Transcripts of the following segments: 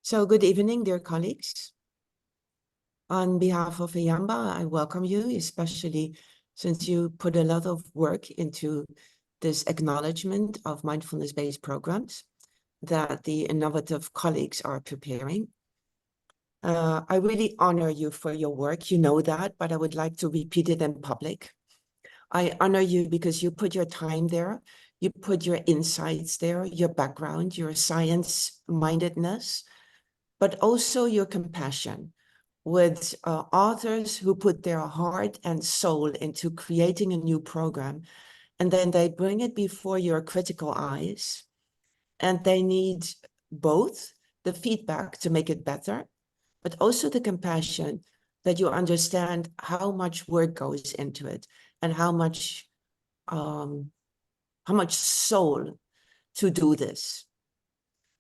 So good evening, dear colleagues. On behalf of eamba, I welcome you, especially since you put a lot of work into this acknowledgement of mindfulness-based programs that the innovative colleagues are preparing. I really honor you for your work, you know that, but I would like to repeat it in public. I honor you because you put your time there, you put your insights there, your background, your science-mindedness, but also your compassion with authors who put their heart and soul into creating a new program. And then they bring it before your critical eyes. And they need both the feedback to make it better, but also the compassion that you understand how much work goes into it and how much soul to do this.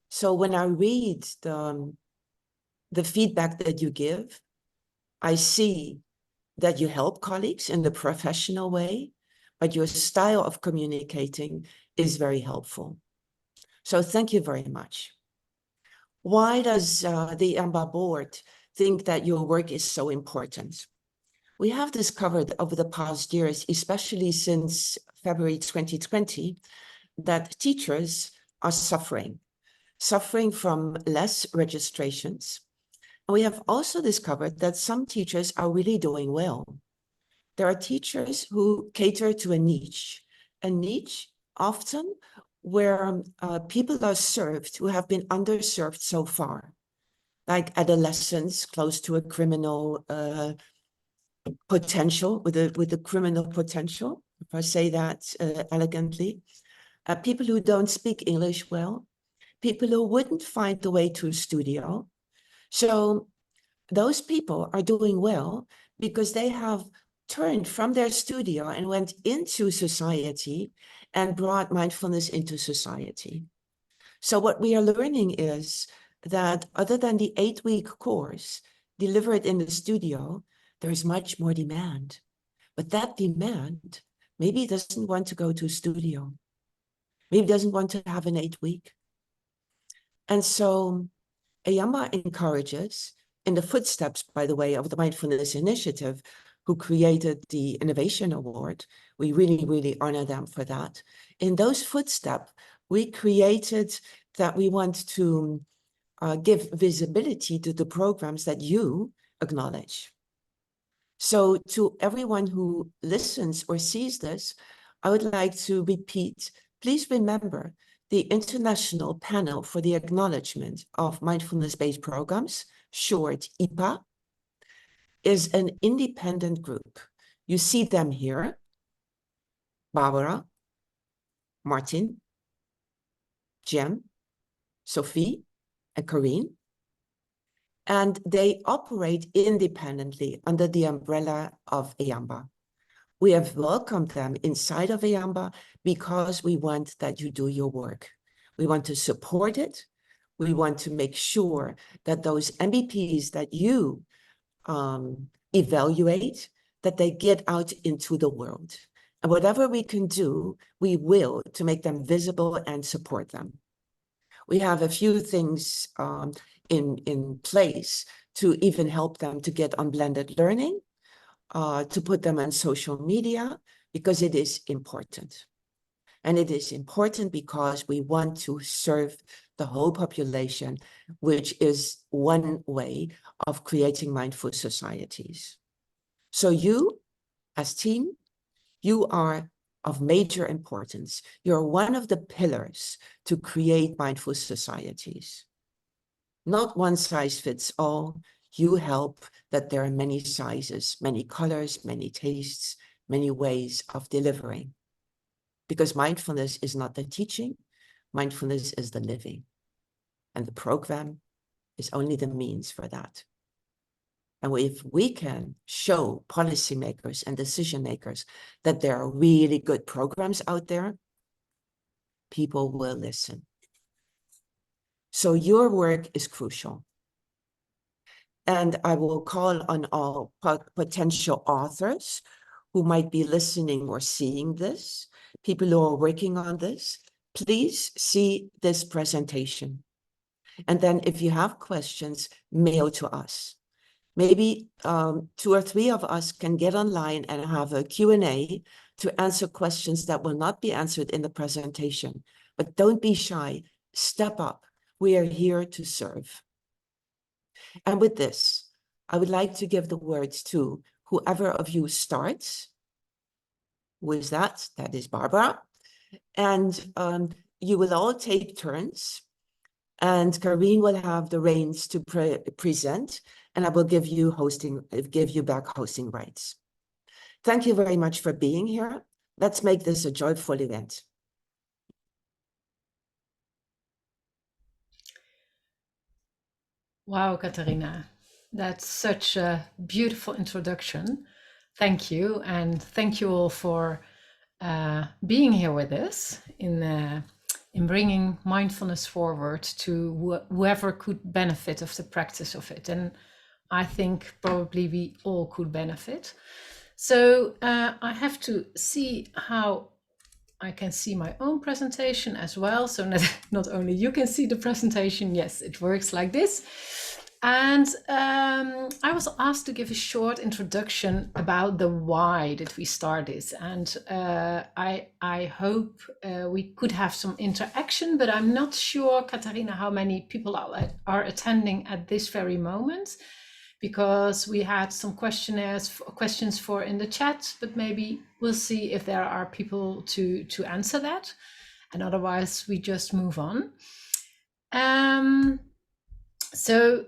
So when I read the feedback that you give, I see that you help colleagues in the professional way, but your style of communicating is very helpful. So thank you very much. Why does the eamba board think that your work is so important? We have discovered over the past years, especially since February 2020, that teachers are suffering from less registrations. We have also discovered that some teachers are really doing well. There are teachers who cater to a niche often where people are served who have been underserved so far, like adolescents close to a criminal potential, with a criminal potential, if I say that elegantly, people who don't speak English well, people who wouldn't find the way to a studio. So those people are doing well because they have turned from their studio and went into society and brought mindfulness into society. So what we are learning is that other than the 8-week course delivered in the studio, there is much more demand. But that demand maybe doesn't want to go to a studio. Maybe doesn't want to have an 8-week. And so eamba encourages, in the footsteps, by the way, of the Mindfulness Initiative, who created the Innovation Award. We really, really honor them for that. In those footsteps, we created that we want to give visibility to the programs that you acknowledge. So to everyone who listens or sees this, I would like to repeat, please remember the International Panel for the Acknowledgement of Mindfulness-based Programs, short IPA, is an independent group. You see them here: Barbara, Martin, Jem, Sophie, and Corinne. And they operate independently under the umbrella of eamba. We have welcomed them inside of eamba because we want that you do your work. We want to support it. We want to make sure that those MBPs that you evaluate, that they get out into the world. And whatever we can do, we will, to make them visible and support them. We have a few things in place to even help them to get on blended learning, to put them on social media, because it is important. And it is important because we want to serve the whole population, which is one way of creating mindful societies. So you, as team, you are of major importance. You're one of the pillars to create mindful societies. Not one size fits all. You help that there are many sizes, many colors, many tastes, many ways of delivering. Because mindfulness is not the teaching, mindfulness is the living. And the program is only the means for that. And if we can show policymakers and decision makers that there are really good programs out there, people will listen. So your work is crucial. And I will call on all potential authors who might be listening or seeing this, people who are working on this, please see this presentation. And then if you have questions, mail to us. Maybe 2 or 3 of us can get online and have a Q&A to answer questions that will not be answered in the presentation. But don't be shy. Step up. We are here to serve. And with this, I would like to give the words to whoever of you starts. Who is that? That is Barbara. And you will all take turns. And Karine will have the reins to present, and I will give you back hosting rights. Thank you very much for being here. Let's make this a joyful event. Wow, Katharina, that's such a beautiful introduction. Thank you, and thank you all for being here with us in bringing mindfulness forward to whoever could benefit of the practice of it. And I think probably we all could benefit. So I have to see how I can see my own presentation as well. So not only you can see the presentation, yes, it works like this. And I was asked to give a short introduction about the why did we start this. And I hope we could have some interaction, but I'm not sure, Katharina, how many people are attending at this very moment, because we had some questions for in the chat, but maybe we'll see if there are people to answer that. And otherwise we just move on. So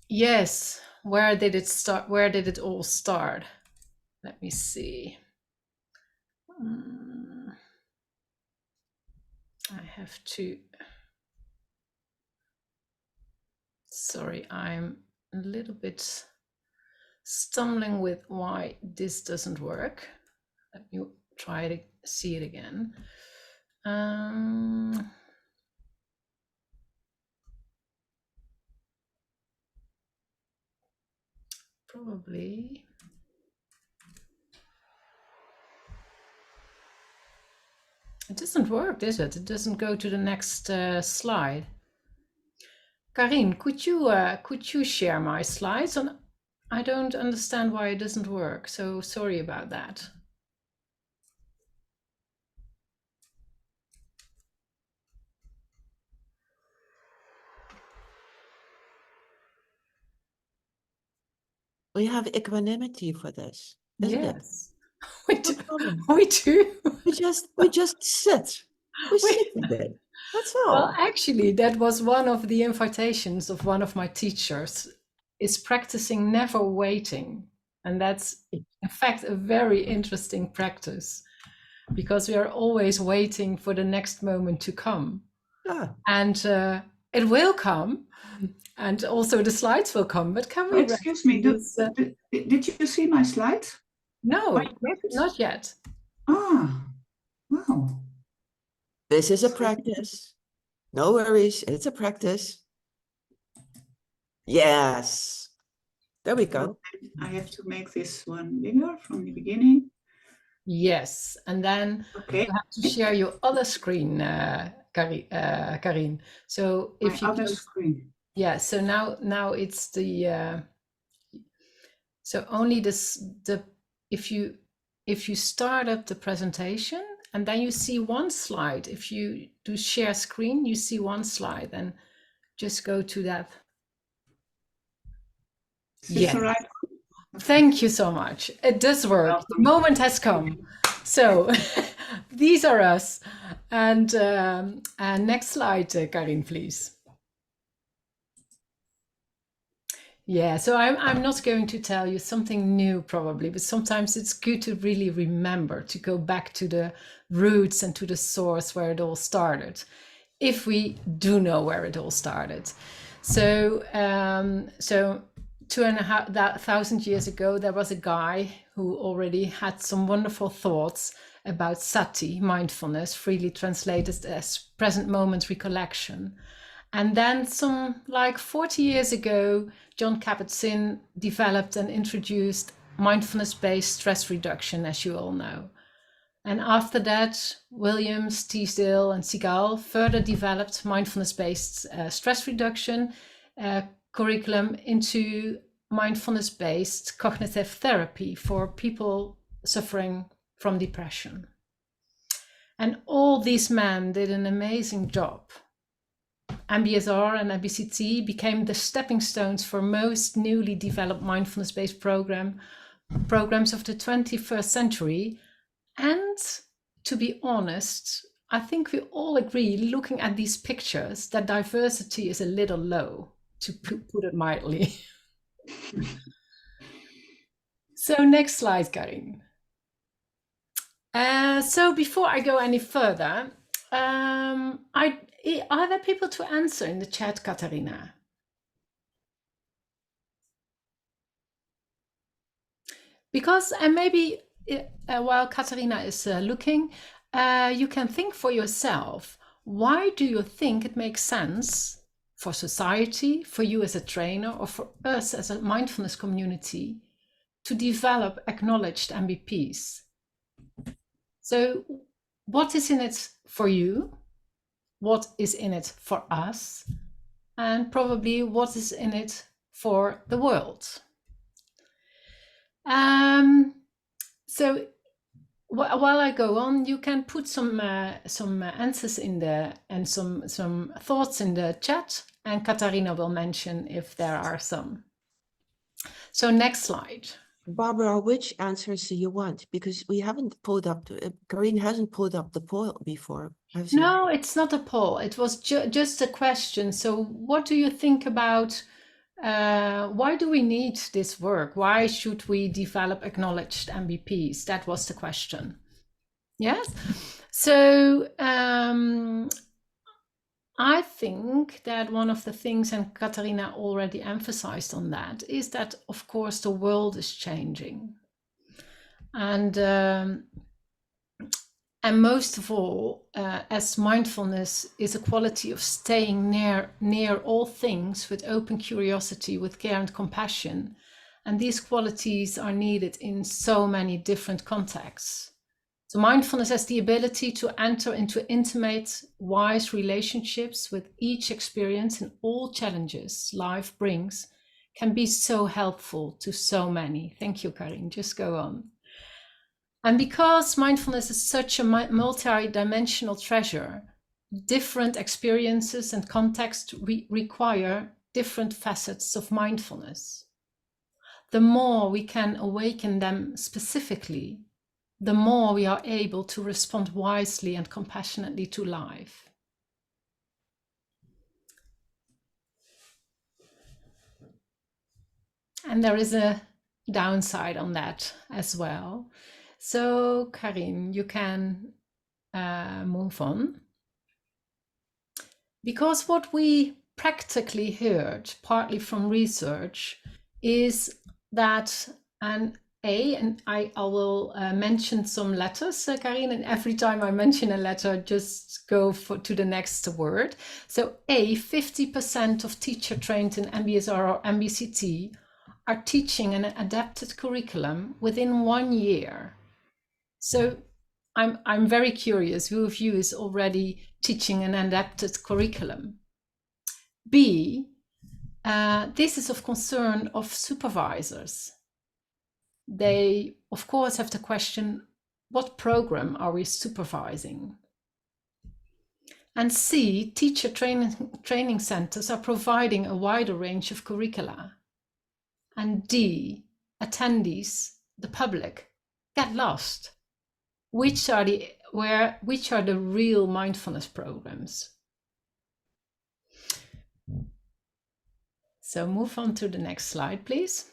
yes, where did it start? Where did it all start? Let me see. I have to. Sorry, I'm a little bit stumbling with why this doesn't work. Let me try to see it again. Probably. It doesn't work, does it? It doesn't go to the next slide. Karine, could you share my slides? And I don't understand why it doesn't work, so sorry about that. We have equanimity for this, isn't it? We do. We do. We just sit. We sit with it. That's all. Well, actually, that was one of the invitations of one of my teachers, is practicing never waiting. And that's, in fact, a very interesting practice, because we are always waiting for the next moment to come. And it will come. And also the slides will come, but can we... Excuse me, did you see my slides? No, not yet. Ah, wow. This is a practice. No worries, it's a practice. Yes. There we go. I have to make this one bigger from the beginning. Yes, and then you have to share your other screen, Karine. So if you other screen. Yeah, so now it's the so only if you start up the presentation and then you see one slide. If you do share screen, you see one slide, and just go to that. Yes. Right? Thank you so much. It does work. The moment has come. So these are us. And next slide, Karine, please. Yeah, so I'm not going to tell you something new probably, but sometimes it's good to really remember to go back to the roots and to the source where it all started, if we do know where it all started. So 2,500 years ago, there was a guy who already had some wonderful thoughts about sati, mindfulness, freely translated as present moment recollection. And then some 40 years ago, John Kabat-Zinn developed and introduced mindfulness-based stress reduction, as you all know. And after that, Williams, Teasdale, and Seagal further developed mindfulness-based stress reduction curriculum into mindfulness-based cognitive therapy for people suffering from depression. And all these men did an amazing job. MBSR and MBCT became the stepping stones for most newly developed mindfulness-based programs of the 21st century. And to be honest, I think we all agree, looking at these pictures, that diversity is a little low, to put it mildly. So next slide, Karin. So before I go any further, are there people to answer in the chat, Katarina? Because, and maybe while Katarina is looking, you can think for yourself, why do you think it makes sense for society, for you as a trainer, or for us as a mindfulness community to develop acknowledged MBPs? So what is in it for you? What is in it for us? And probably what is in it for the world? So while I go on, you can put some answers in there and some thoughts in the chat, and Katarina will mention if there are some. So next slide. Barbara, which answers do you want? Because we haven't pulled up, Karin hasn't pulled up the poll before. No, it's not a poll. It was just a question. So what do you think about, why do we need this work? Why should we develop acknowledged MBPs? That was the question. Yes. So I think that one of the things, and Katarina already emphasized on that, is that, of course, the world is changing. And most of all, as mindfulness is a quality of staying near all things with open curiosity, with care and compassion. And these qualities are needed in so many different contexts. So mindfulness has the ability to enter into intimate, wise relationships with each experience, and all challenges life brings can be so helpful to so many. Thank you, Karin. Just go on. And because mindfulness is such a multi-dimensional treasure, different experiences and contexts require different facets of mindfulness. The more we can awaken them specifically, the more we are able to respond wisely and compassionately to life. And there is a downside on that as well. So, Karin, you can move on. Because what we practically heard, partly from research, is that and I will mention some letters, Karin, and every time I mention a letter, just go to the next word. So 50% of teacher trained in MBSR or MBCT are teaching an adapted curriculum within 1 year. So I'm very curious, who of you is already teaching an adapted curriculum? B, this is of concern of supervisors. They, of course, have to question, what program are we supervising? And C, teacher training centers are providing a wider range of curricula. And D, attendees, the public, get lost. Which are the real mindfulness programs? So move on to the next slide, please.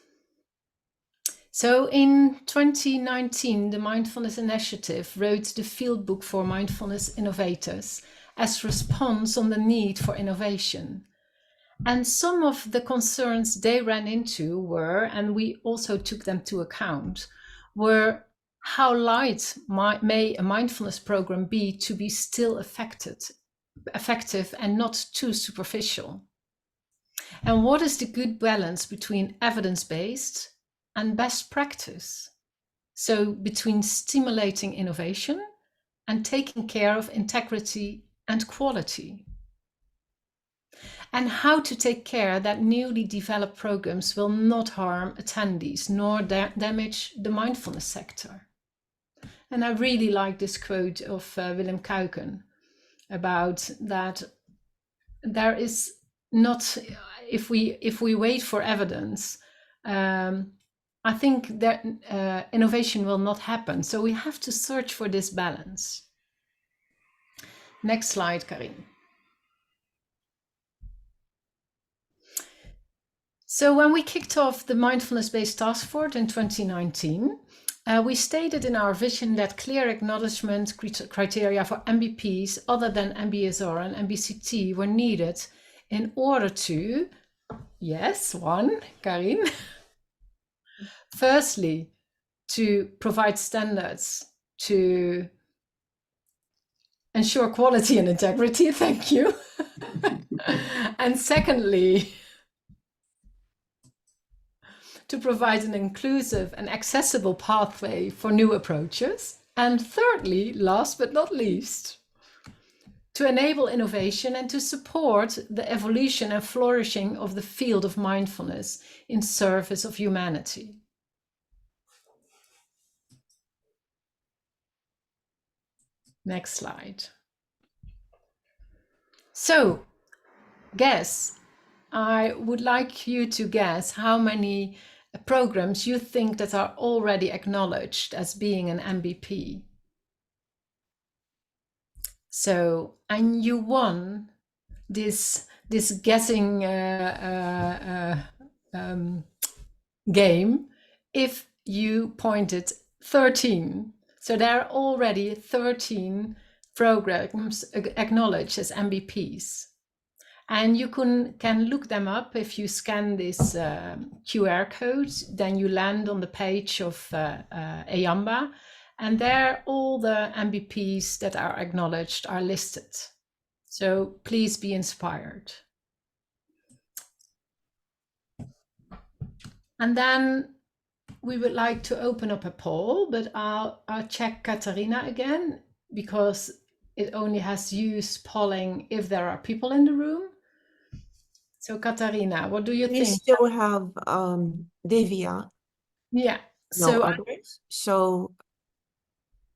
So in 2019, the Mindfulness Initiative wrote the field book for mindfulness innovators as response on the need for innovation. And some of the concerns they ran into were, and we also took them to account, were how light may a mindfulness program be to be still effective and not too superficial? And what is the good balance between evidence-based and best practice? So between stimulating innovation and taking care of integrity and quality. And how to take care that newly developed programs will not harm attendees nor damage the mindfulness sector. And I really like this quote of Willem Kuiken about that there is not, if we wait for evidence, I think that innovation will not happen. So we have to search for this balance. Next slide, Karin. So when we kicked off the Mindfulness-based Task Force in 2019, we stated in our vision that clear acknowledgement criteria for MBPs other than MBSR and MBCT were needed in order to, yes, one, Karin, firstly, to provide standards to ensure quality and integrity, thank you. And secondly, to provide an inclusive and accessible pathway for new approaches. And thirdly, last but not least, to enable innovation and to support the evolution and flourishing of the field of mindfulness in service of humanity. Next slide. So, guess, I would like you to guess how many programs you think that are already acknowledged as being an MBP. So, and you won this guessing game if you pointed 13. So there are already 13 programs acknowledged as MBPs. And you can look them up if you scan this QR code, then you land on the page of eamba, and there all the MBPs that are acknowledged are listed. So please be inspired. And then we would like to open up a poll, but I'll check Katarina again, because it only has used polling if there are people in the room. So Katarina, what do you think? We still have Divya. Yeah. No So others. So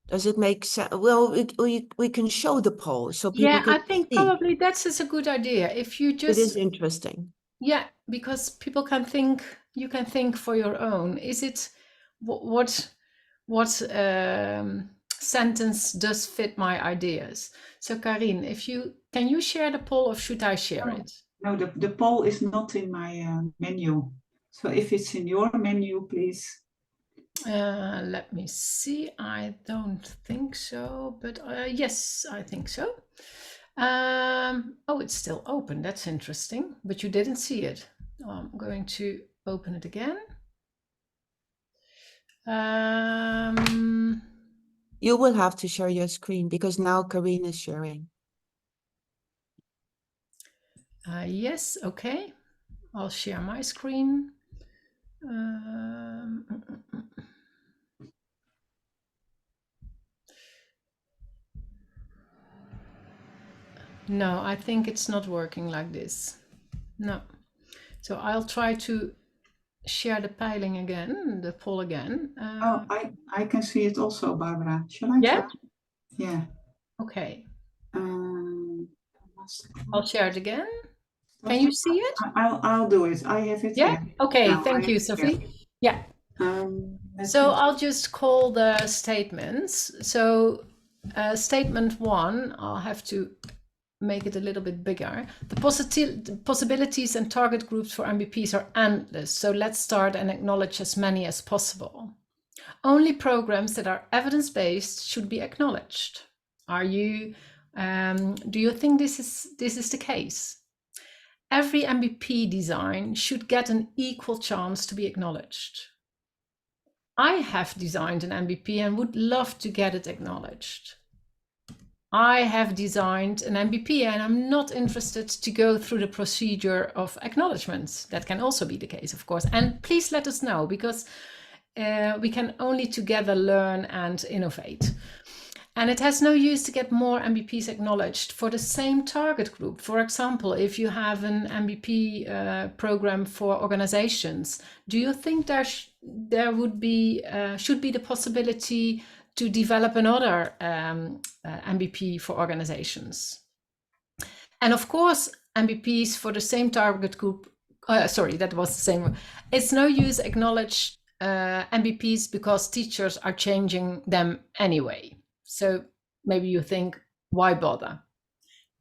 does it make sense? Well, we can show the poll so people yeah, can I think see. probably that's a good idea. If you It just is interesting. yeah, because people can think, you can think for your own. Is it what sentence does fit my ideas? So Karin, if you can you share the poll, or should I share it? No, the poll is not in my menu. So if it's in your menu, please. Let me see. I don't think so, but yes, I think so. Oh, it's still open. That's interesting, but you didn't see it. I'm going to open it again. You will have to share your screen because now Karin is sharing. Yes, okay. I'll share my screen. No, I think it's not working like this. No. So I'll try to share the polling again, the poll again. Oh, I can see it also, Barbara. Shall I Yeah? try? Yeah. Okay. Masterclass. I'll share it again. Can you see it? I'll do it. I have it Yeah? here. Okay, Now, thank you, Sophie. Yeah. So I'll just call the statements. So statement 1, I'll have to make it a little bit bigger. The possibilities and target groups for MBPs are endless. So let's start and acknowledge as many as possible. Only programs that are evidence-based should be acknowledged. Are you? Do you think this is the case? Every MBP design should get an equal chance to be acknowledged. I have designed an MBP and would love to get it acknowledged. I have designed an MBP and I'm not interested to go through the procedure of acknowledgements. That can also be the case, of course. And please let us know, because we can only together learn and innovate. And it has no use to get more MBPs acknowledged for the same target group. For example, if you have an MBP program for organizations, do you think there would be should be the possibility to develop another MBP for organizations? And of course, MBPs for the same target group. Sorry, that was the same. It's no use acknowledge MBPs because teachers are changing them anyway. So maybe you think, why bother?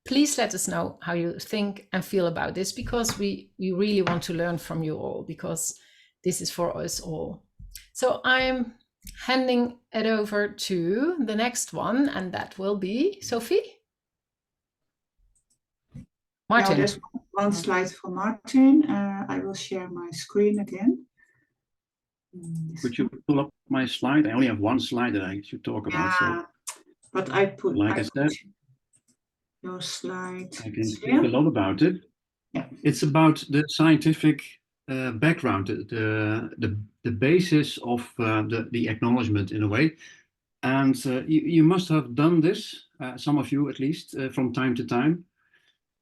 Please let us know how you think and feel about this, because we really want to learn from you all, because this is for us all. So I'm handing it over to the next one, and that will be Sophie. Martin. Now there's one slide for Martin. I will share my screen again. Could you pull up my slide? I only have one slide that I should talk about. Yeah, so, but I put, like I said, your slide. I can speak a lot about it. Yeah. It's about the scientific background, the basis of the acknowledgement in a way. And you must have done this, some of you at least, from time to time,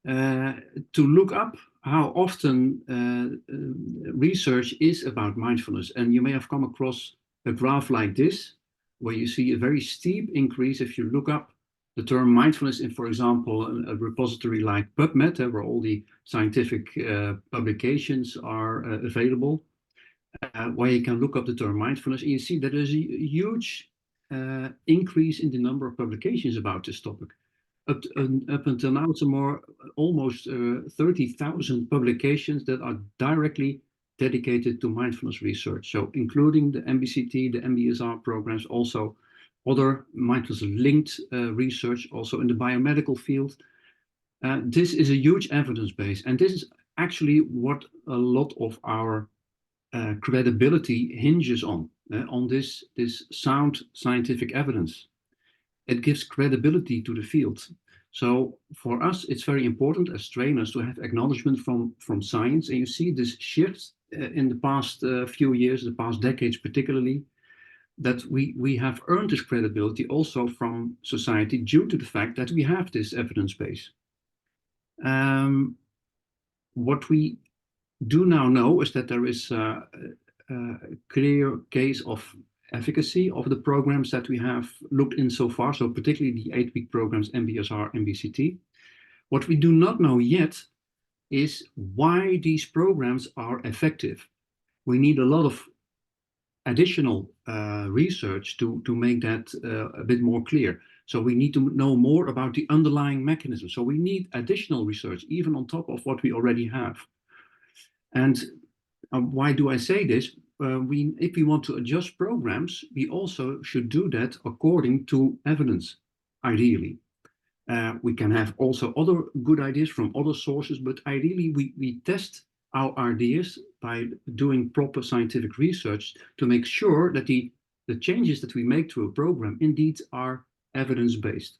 to look up how often research is about mindfulness. And you may have come across a graph like this, where you see a very steep increase if you look up the term mindfulness in, for example, a repository like PubMed, where all the scientific publications are available, where you can look up the term mindfulness, and you see that there's a huge increase in the number of publications about this topic. Up until now, it's almost 30,000 publications that are directly dedicated to mindfulness research. So including the MBCT, the MBSR programs, also other mindfulness-linked research, also in the biomedical field. This is a huge evidence base, and this is actually what a lot of our credibility hinges on this sound scientific evidence. It gives credibility to the field. So for us, it's very important as trainers to have acknowledgement from science. And you see this shift in the past few years, the past decades particularly, that we have earned this credibility also from society due to the fact that we have this evidence base. What we do now know is that there is a clear case of efficacy of the programs that we have looked in so far, so particularly the 8-week programs, MBSR, MBCT. What we do not know yet is why these programs are effective. We need a lot of additional research to make that a bit more clear. So we need to know more about the underlying mechanism. So we need additional research, even on top of what we already have. And why do I say this? If we want to adjust programs, we also should do that according to evidence, ideally. We can have also other good ideas from other sources, but ideally we test our ideas by doing proper scientific research to make sure that the changes that we make to a program indeed are evidence-based.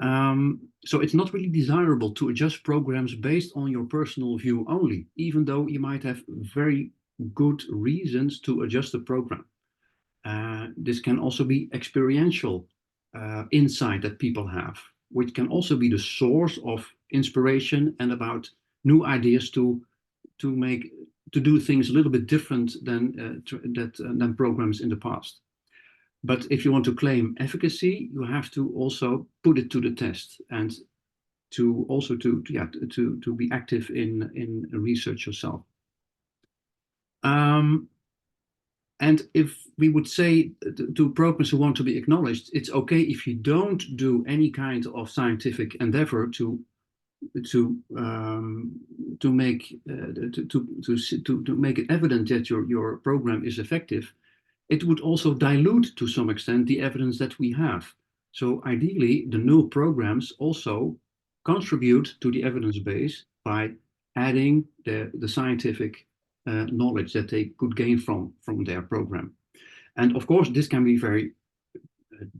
So it's not really desirable to adjust programs based on your personal view only, even though you might have very good reasons to adjust the program. This can also be experiential insight that people have, which can also be the source of inspiration and about new ideas to do things a little bit different than programs in the past. But if you want to claim efficacy, you have to also put it to the test and to be active in research yourself. And if we would say to programs who want to be acknowledged, it's okay if you don't do any kind of scientific endeavor to make it evident that your program is effective. It would also dilute to some extent the evidence that we have. So ideally, the new programs also contribute to the evidence base by adding the scientific knowledge that they could gain from their program. And of course, this can be very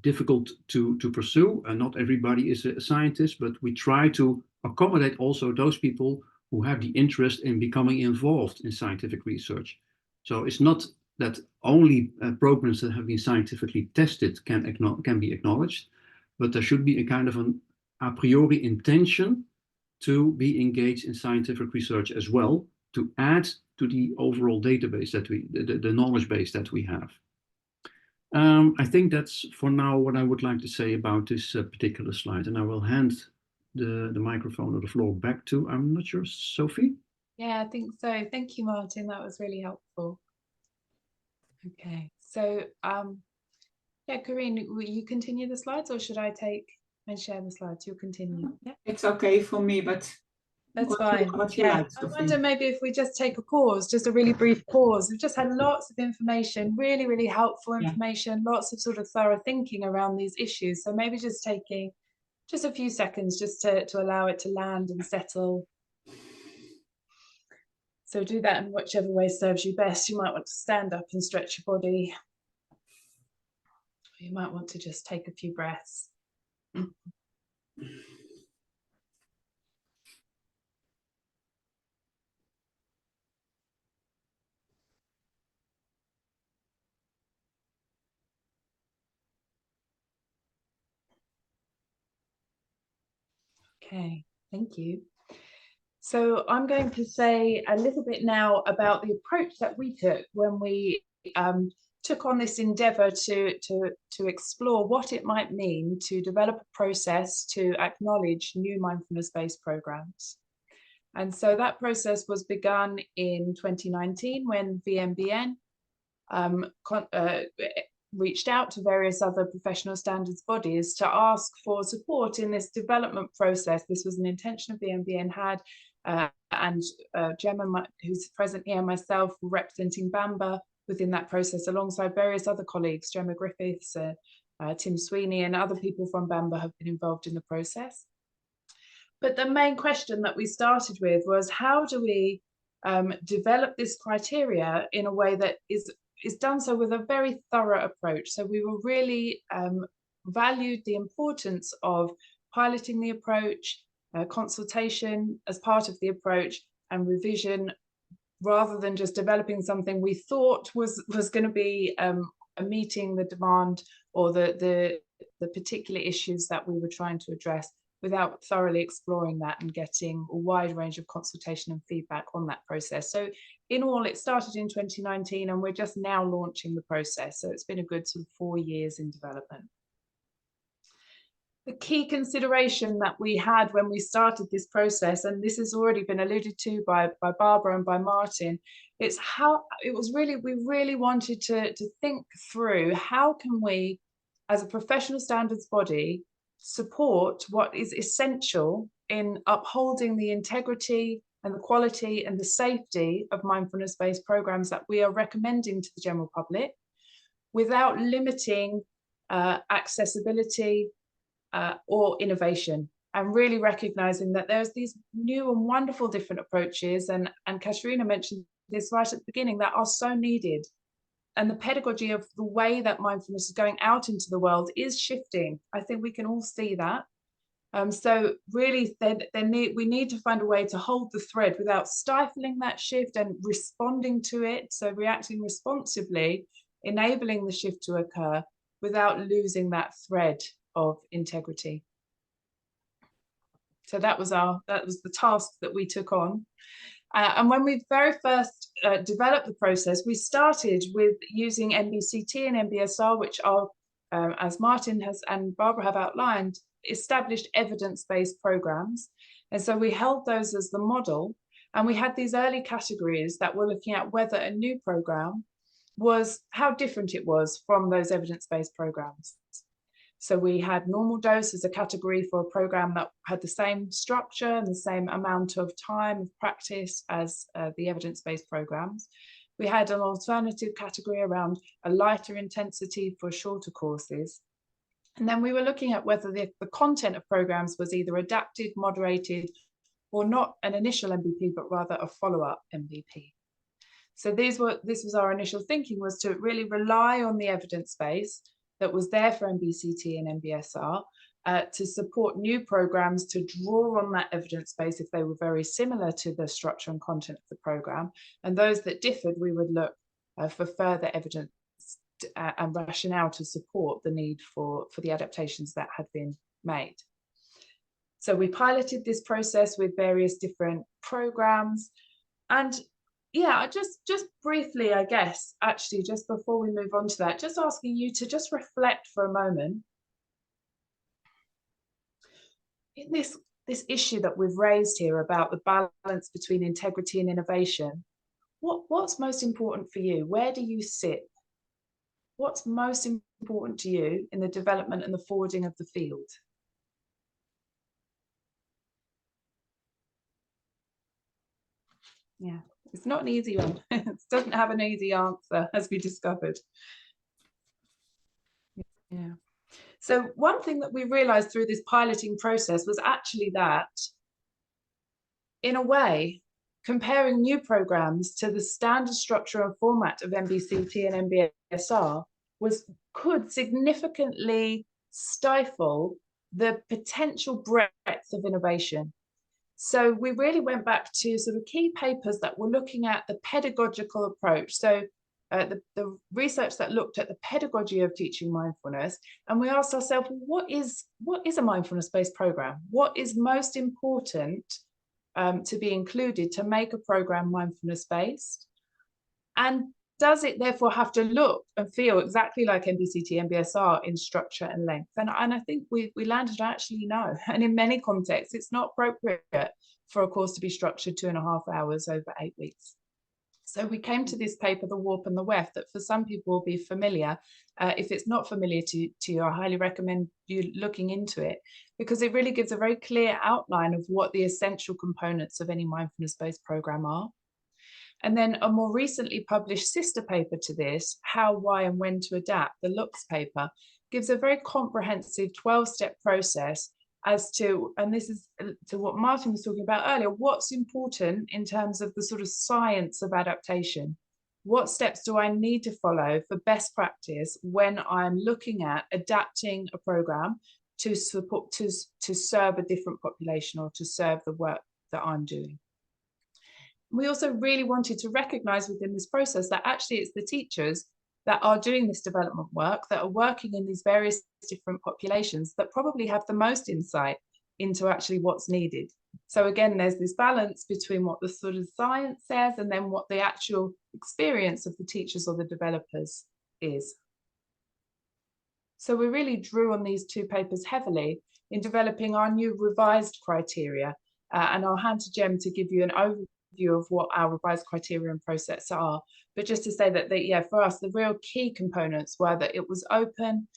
difficult to pursue. Not everybody is a scientist, but we try to accommodate also those people who have the interest in becoming involved in scientific research. So it's not that only programs that have been scientifically tested can be acknowledged, but there should be a kind of an a priori intention to be engaged in scientific research as well, to add to the overall database that the knowledge base that we have. I think that's for now what I would like to say about this particular slide, and I will hand the microphone or the floor back to, I'm not sure, Sophie? Yeah, I think so. Thank you, Martin. That was really helpful. Okay, so yeah, Corinne, will you continue the slides, or should I take and share the slides? You'll continue. Yeah, It's okay for me, but that's what fine. what you Yeah, like, I Sophie. wonder maybe if we just take a pause, just a really brief pause. We've just had lots of information, really, really helpful information, lots of sort of thorough thinking around these issues. So maybe just taking just a few seconds just to allow it to land and settle. So do that in whichever way serves you best. You might want to stand up and stretch your body. You might want to just take a few breaths. Okay, thank you. So I'm going to say a little bit now about the approach that we took when we took on this endeavour to explore what it might mean to develop a process to acknowledge new mindfulness-based programs. And so that process was begun in 2019 when VMBN reached out to various other professional standards bodies to ask for support in this development process. This was an intention of VMBN had, and Gemma, who's present here, myself, representing BAMBA within that process, alongside various other colleagues, Gemma Griffiths, Tim Sweeney, and other people from BAMBA have been involved in the process. But the main question that we started with was, how do we develop this criteria in a way that is done so with a very thorough approach? So we were really valued the importance of piloting the approach, consultation as part of the approach, and revision, rather than just developing something we thought was going to be meeting the demand or the particular issues that we were trying to address, without thoroughly exploring that and getting a wide range of consultation and feedback on that process. So in all, it started in 2019 and we're just now launching the process. So it's been a good sort of 4 years in development. The key consideration that we had when we started this process, and this has already been alluded to by Barbara and by Martin, it's how it was really, we really wanted to think through how can we, as a professional standards body, support what is essential in upholding the integrity and the quality and the safety of mindfulness-based programs that we are recommending to the general public, without limiting accessibility or innovation, and really recognizing that there's these new and wonderful different approaches, and Katarina mentioned this right at the beginning, that are so needed. And the pedagogy of the way that mindfulness is going out into the world is shifting. I think we can all see that. So really, we need to find a way to hold the thread without stifling that shift and responding to it. So reacting responsively, enabling the shift to occur without losing that thread of integrity. So that was the task that we took on. And when we very first developed the process, we started with using MBCT and MBSR, which are, as Martin has and Barbara have outlined, established evidence-based programs. And so we held those as the model. And we had these early categories that were looking at whether a new program was, how different it was from those evidence-based programs. So we had normal dose as a category for a program that had the same structure and the same amount of time of practice as the evidence-based programs. We had an alternative category around a lighter intensity for shorter courses. And then we were looking at whether the content of programs was either adapted, moderated, or not an initial MBP, but rather a follow-up MBP. So this was our initial thinking, was to really rely on the evidence base that was there for MBCT and MBSR to support new programs, to draw on that evidence base if they were very similar to the structure and content of the program. And those that differed, we would look for further evidence and rationale to support the need for the adaptations that had been made. So we piloted this process with various different programs. And yeah, just briefly, I guess, actually, just before we move on to that, just asking you to just reflect for a moment in this issue that we've raised here about the balance between integrity and innovation. What's most important for you? Where do you sit? What's most important to you in the development and the forwarding of the field? Yeah, it's not an easy one. It doesn't have an easy answer, as we discovered. Yeah. So one thing that we realized through this piloting process was actually that, in a way, comparing new programs to the standard structure and format of MBCT and MBSR could significantly stifle the potential breadth of innovation. So we really went back to sort of key papers that were looking at the pedagogical approach. So the research that looked at the pedagogy of teaching mindfulness, and we asked ourselves, what is a mindfulness-based program? What is most important to be included to make a program mindfulness-based? And does it therefore have to look and feel exactly like MBCT, MBSR in structure and length? And I think we landed actually no. And in many contexts, it's not appropriate for a course to be structured 2.5 hours over 8 weeks. So we came to this paper, The Warp and the Weft, that for some people will be familiar. If it's not familiar to you, I highly recommend you looking into it, because it really gives a very clear outline of what the essential components of any mindfulness-based program are. And then a more recently published sister paper to this, How, Why and When to Adapt, the Lux paper, gives a very comprehensive 12-step process as to, and this is to what Martin was talking about earlier, what's important in terms of the sort of science of adaptation. What steps do I need to follow for best practice when I'm looking at adapting a program to support, to serve a different population or to serve the work that I'm doing? We also really wanted to recognize within this process that actually it's the teachers that are doing this development work, that are working in these various different populations, that probably have the most insight into actually what's needed. So again, there's this balance between what the sort of science says and then what the actual experience of the teachers or the developers is. So we really drew on these two papers heavily in developing our new revised criteria. And I'll hand to Jem to give you an overview of what our revised criteria and process are. But just to say that, yeah, for us, the real key components were that it was open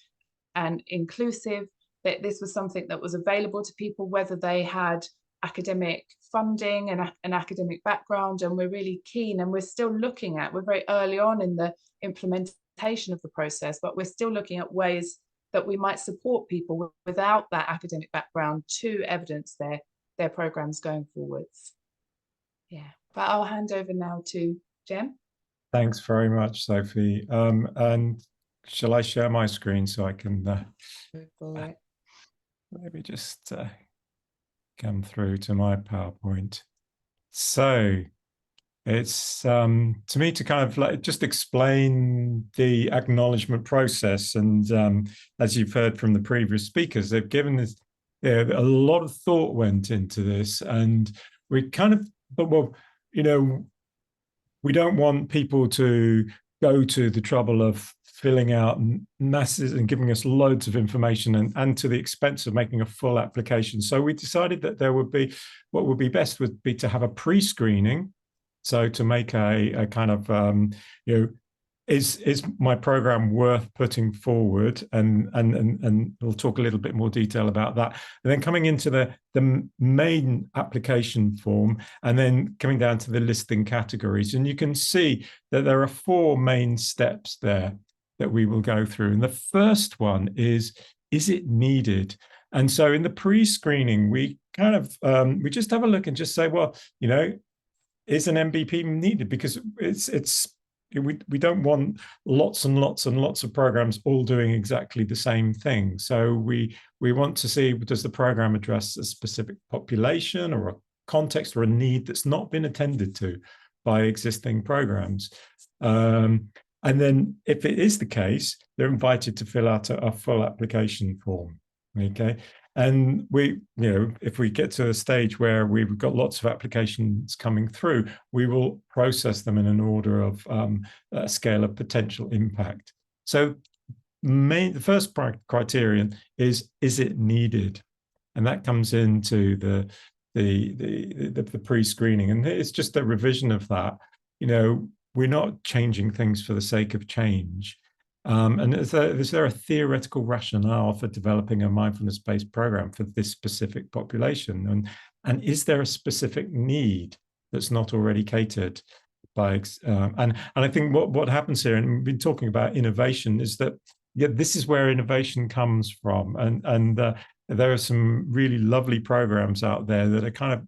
and inclusive, that this was something that was available to people, whether they had academic funding and an academic background. And we're really keen, and we're still looking at, we're very early on in the implementation of the process, but we're still looking at ways that we might support people without that academic background to evidence their programs going forwards. Yeah, but I'll hand over now to Jem. Thanks very much, Sophie. And shall I share my screen so I can maybe just come through to my PowerPoint? So it's to me to kind of like just explain the acknowledgement process. And as you've heard from the previous speakers, they've given this, a lot of thought went into this, and we kind of, but well, you know, we don't want people to go to the trouble of filling out masses and giving us loads of information and to the expense of making a full application. So we decided that there would be, what would be best would be to have a pre-screening. So to make a kind of, you know, is my program worth putting forward? And we'll talk a little bit more detail about that. And then coming into the main application form, and then coming down to the listing categories. And you can see that there are 4 main steps there that we will go through. And the first one is it needed? And so in the pre-screening, we kind of, we just have a look and just say, well, you know, is an MBP needed? Because we don't want lots and lots and lots of programs all doing exactly the same thing. So we want to see, does the program address a specific population or a context or a need that's not been attended to by existing programs. And then if it is the case, they're invited to fill out a full application form. Okay. And if we get to a stage where we've got lots of applications coming through, we will process them in an order of a scale of potential impact. So the first criterion is it needed? And that comes into the pre-screening. And it's just a revision of that. We're not changing things for the sake of change. And is there a theoretical rationale for developing a mindfulness-based program for this specific population? And is there a specific need that's not already catered by? And I think what happens here, and we've been talking about innovation, is that this is where innovation comes from. And there are some really lovely programs out there that are kind of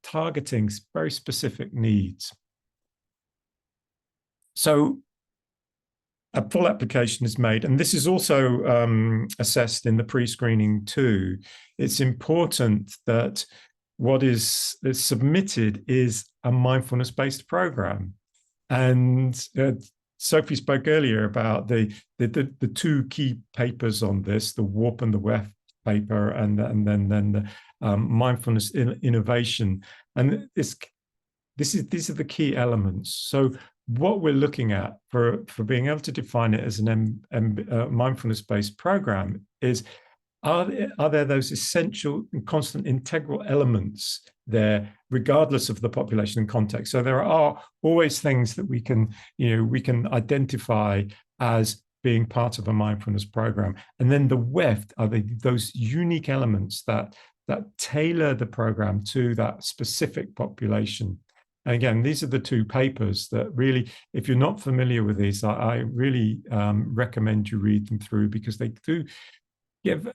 targeting very specific needs. So a full application is made, and this is also assessed in the pre-screening too. It's important that what is submitted is a mindfulness-based program. And Sophie spoke earlier about the two key papers on this, the WARP and the WEF paper, and then the mindfulness innovation. And these are the key elements. So what we're looking at for being able to define it as an mindfulness-based program is, are there those essential and constant integral elements there, regardless of the population and context? So there are always things that we can identify as being part of a mindfulness program. And then the WEF are those unique elements that tailor the program to that specific population. And again, these are the two papers that really, if you're not familiar with these, I really recommend you read them through, because they do give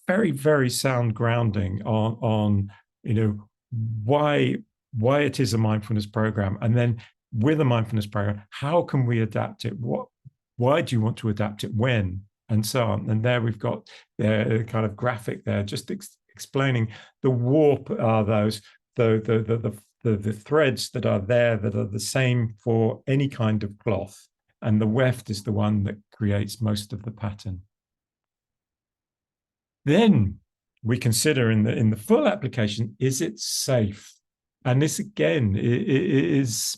very, very sound grounding on why it is a mindfulness program. And then with a mindfulness program, how can we adapt it? Why do you want to adapt it? When? And so on. And there we've got the kind of graphic there, just explaining the warp are those the threads that are there that are the same for any kind of cloth, and the weft is the one that creates most of the pattern. Then we consider in the full application, is it safe? And this again it's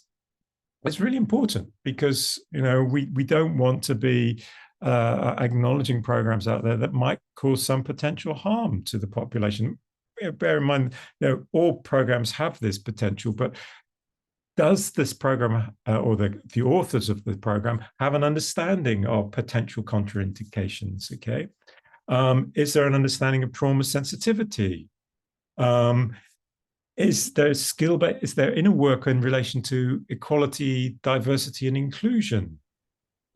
really important, because we don't want to be acknowledging programs out there that might cause some potential harm to the population. Bear in mind, all programs have this potential, but does this program or the authors of the program have an understanding of potential contraindications? Okay, is there an understanding of trauma sensitivity? Is there is there inner work in relation to equality, diversity, and inclusion?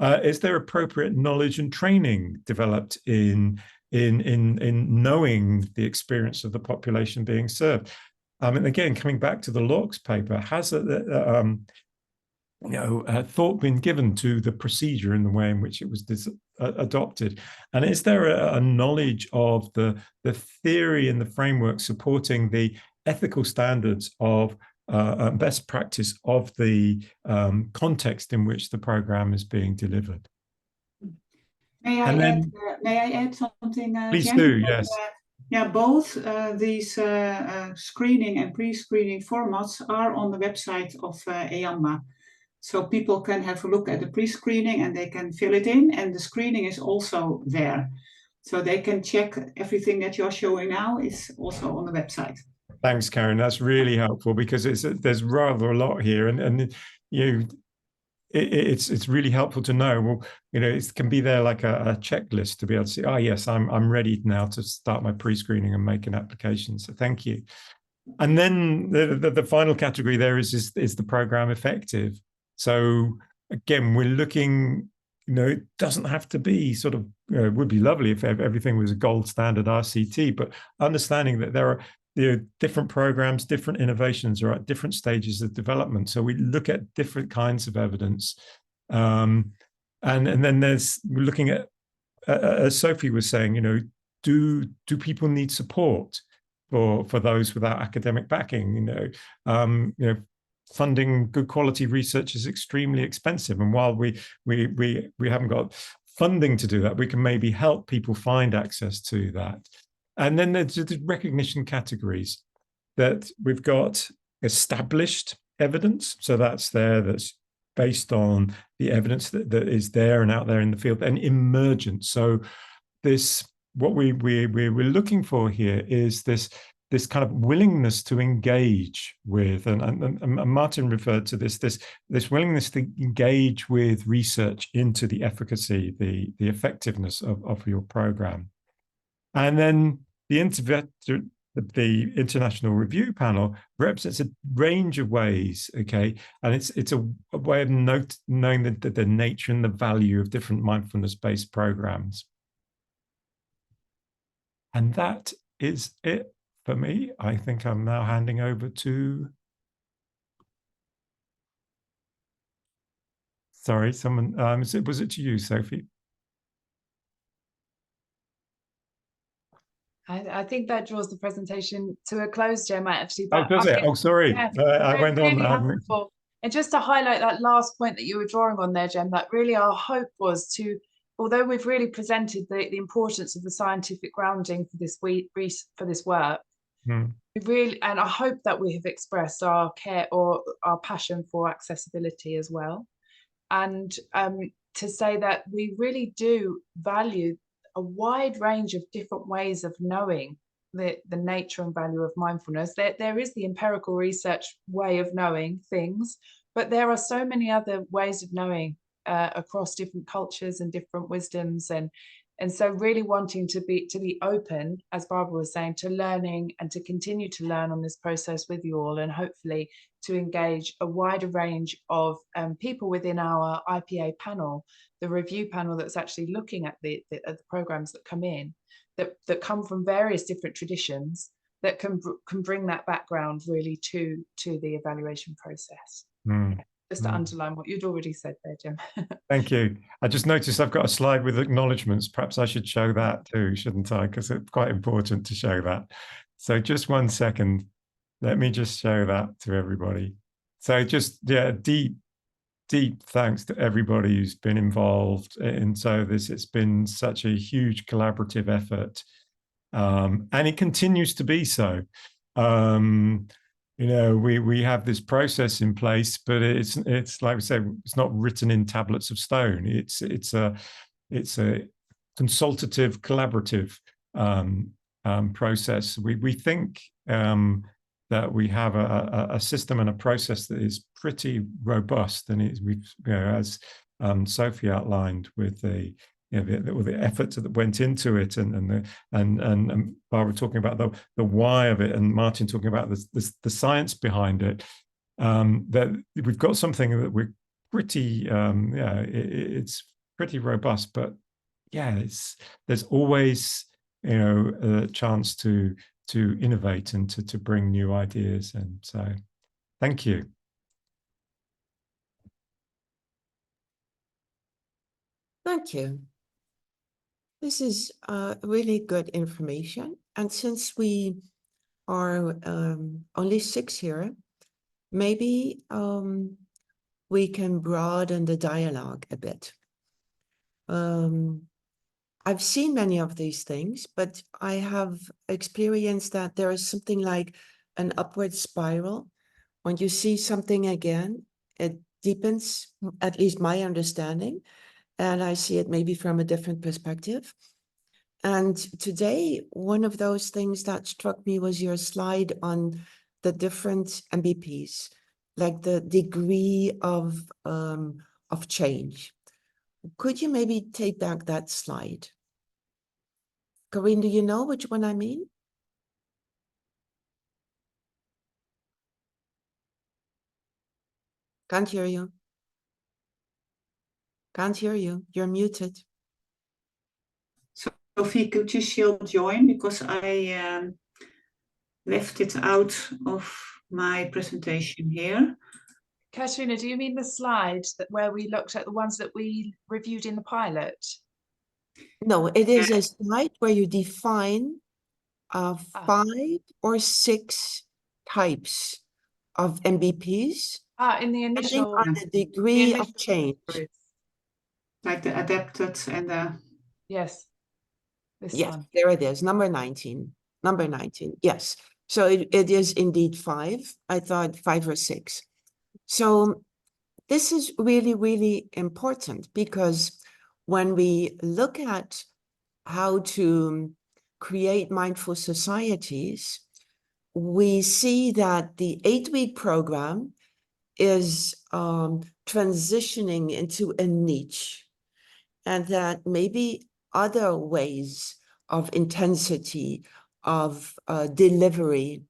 Is there appropriate knowledge and training developed in knowing the experience of the population being served? And again, coming back to the Laux paper, has thought been given to the procedure in the way in which it was adopted? And is there a knowledge of the theory and the framework supporting the ethical standards of best practice of the context in which the program is being delivered? May I add something? Please Jen? do, yes. Both these screening and pre-screening formats are on the website of eamba. So people can have a look at the pre-screening and they can fill it in, and the screening is also there. So they can check everything that you're showing now is also on the website. Thanks, Karen. That's really helpful, because there's rather a lot here, and it's really helpful to know. Well, it can be there like a checklist to be able to say, oh yes, I'm ready now to start my pre-screening and make an application. So thank you. And then the final category there is the program effective? So again, we're looking, it doesn't have to be sort of, it would be lovely if everything was a gold standard RCT, but understanding that there are different programs, different innovations are at different stages of development. So we look at different kinds of evidence. And then we're looking at, as Sophie was saying, do people need support for those without academic backing? funding good quality research is extremely expensive. And while we haven't got funding to do that, we can maybe help people find access to that. And then there's the recognition categories that we've got: established evidence, so that's based on the evidence that is there and out there in the field, and emergent. So this, what we're looking for here is this kind of willingness to engage with, and Martin referred to this willingness to engage with research into the efficacy, the effectiveness of your program. And then the International Review Panel represents a range of ways, okay? And it's a way of knowing the nature and the value of different mindfulness-based programs. And that is it for me. I think I'm now handing over to... Sorry, someone, was it to you, Sophie? I think that draws the presentation to a close, Gemma, actually. Oh, does it? Oh, sorry. Yeah, I went really on. helpful. And just to highlight that last point that you were drawing on there, Gem, that really our hope was to, although we've really presented the importance of the scientific grounding for this work, we really, and I hope that we have expressed our care or our passion for accessibility as well. And to say that we really do value a wide range of different ways of knowing the nature and value of mindfulness. There is the empirical research way of knowing things, but there are so many other ways of knowing across different cultures and different wisdoms, and so really wanting to be open, as Barbara was saying, to learning and to continue to learn on this process with you all, and hopefully to engage a wider range of people within our IPA panel, the review panel that's actually looking at the programs that come in, that come from various different traditions, that can bring that background really to the evaluation process. Just to underline what you'd already said there, Jim. Thank you. I just noticed I've got a slide with acknowledgements. Perhaps I should show that too, shouldn't I? Because it's quite important to show that. So just 1 second. Let me just show that to everybody. So just, yeah, deep thanks to everybody who's been involved in this. It's been such a huge collaborative effort. And it continues to be so. You know, we have this process in place, but it's like we said, it's not written in tablets of stone. It's a consultative, collaborative process. We think that we have a system and a process that is pretty robust, and as Sophie outlined with the efforts that went into it, and Barbara talking about the why of it, and Martin talking about the science behind it, that we've got something that we're pretty, it's pretty robust. But yeah, there's always a chance to innovate and to bring new ideas. And so, thank you. Thank you. This is really good information. And since we are only 6 here, maybe we can broaden the dialogue a bit. I've seen many of these things, but I have experienced that there is something like an upward spiral. When you see something again, it deepens, at least my understanding. And I see it maybe from a different perspective. And today, one of those things that struck me was your slide on the different MBPs, like the degree of change. Could you maybe take back that slide? Corinne, do you know which one I mean? Can't hear you. Can't hear you. You're muted. Sophie, could you still join, because I left it out of my presentation here. Katrina, do you mean the slide where we looked at the ones that we reviewed in the pilot? No, it is a slide where you define 5 or 6 types of MBPs, In the I think initial, on the degree of change. Like the adapted and the yes, this Yes, one. there it is, number 19. Number 19, yes. So it is indeed 5. I thought 5 or 6. So this is really, really important, because when we look at how to create mindful societies, we see that the 8-week program is transitioning into a niche, and that maybe other ways of intensity, of delivery,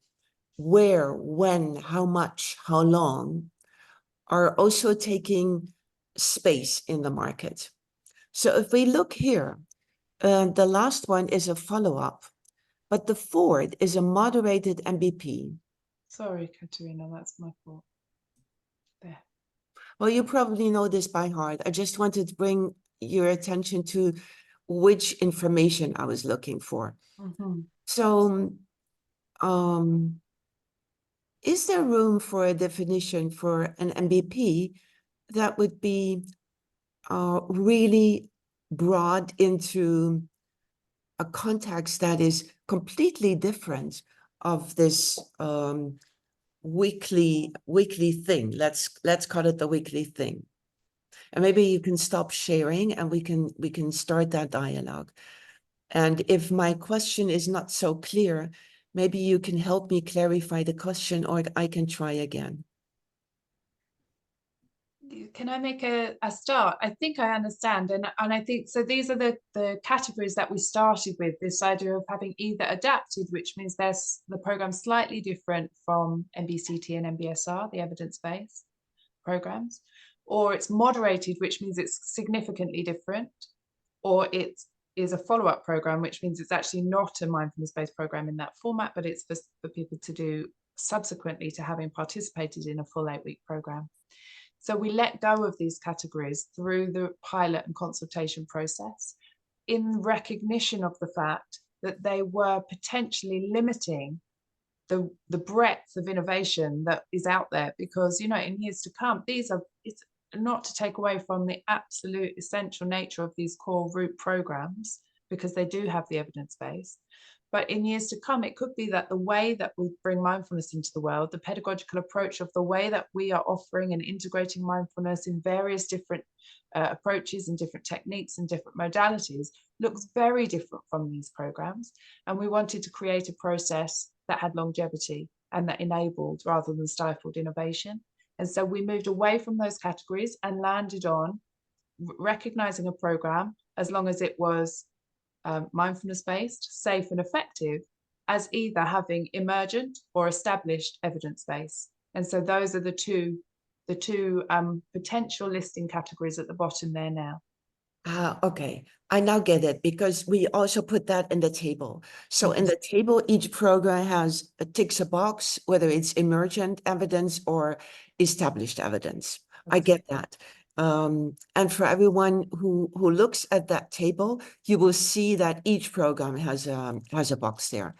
where, when, how much, how long, are also taking space in the market. So if we look here, the last one is a follow-up, but the 4th is a moderated MBP. Sorry, Katerina, that's my fault. There. Well, you probably know this by heart. I just wanted to bring your attention to which information I was looking for. Mm-hmm. So, is there room for a definition for an MBP that would be really brought into a context that is completely different of this weekly thing? Let's call it the weekly thing. And maybe you can stop sharing and we can start that dialogue. And if my question is not so clear, maybe you can help me clarify the question, or I can try again. Can I make a start? I think I understand. And I think, so these are the categories that we started with, this idea of having either adapted, which means there's the program slightly different from MBCT and MBSR, the evidence-based programs, or it's moderated, which means it's significantly different, or it is a follow-up program, which means it's actually not a mindfulness-based program in that format, but it's for people to do subsequently to having participated in a full 8-week program. So we let go of these categories through the pilot and consultation process in recognition of the fact that they were potentially limiting the breadth of innovation that is out there, because, you know, in years to come, it's not to take away from the absolute essential nature of these core root programs, because they do have the evidence base. But in years to come, it could be that the way that we bring mindfulness into the world, the pedagogical approach of the way that we are offering and integrating mindfulness in various different approaches and different techniques and different modalities, looks very different from these programs. And we wanted to create a process that had longevity and that enabled rather than stifled innovation. And so we moved away from those categories and landed on recognizing a program, as long as it was mindfulness-based, safe and effective, as either having emergent or established evidence base. And so those are the two potential listing categories at the bottom there now. Okay, I now get it, because we also put that in the table. So in the table, each program has ticks a box, whether it's emergent evidence or established evidence. I get that. And for everyone who looks at that table, you will see that each program has a box there.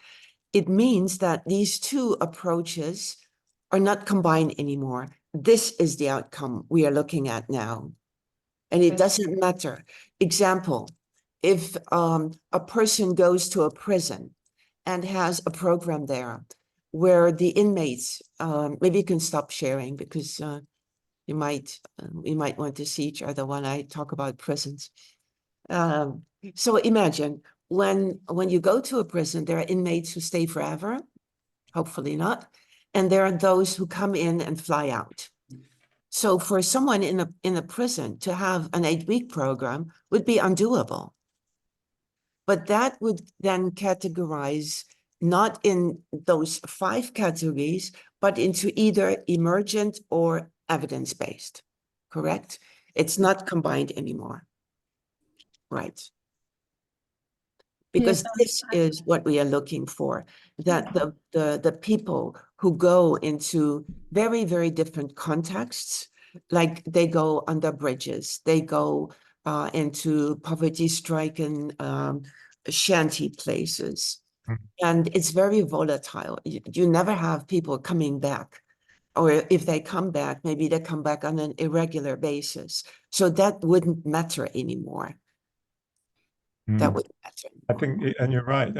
It means that these two approaches are not combined anymore. This is the outcome we are looking at now. And it doesn't matter. Example, if a person goes to a prison and has a program there where the inmates, maybe you can stop sharing, because we might want to see each other when I talk about prisons. So imagine when you go to a prison, there are inmates who stay forever, hopefully not, and there are those who come in and fly out. So for someone in a prison to have an 8-week program would be undoable. But that would then categorize not in those 5 categories, but into either emergent or evidence-based, correct? It's not combined anymore, right? Because this is what we are looking for, that the people who go into very, very different contexts, like they go under bridges, they go into poverty-stricken shanty places, and it's very volatile. You never have people coming back or if they come back, maybe they come back on an irregular basis. So that wouldn't matter anymore. That wouldn't matter I anymore. think, and you're right,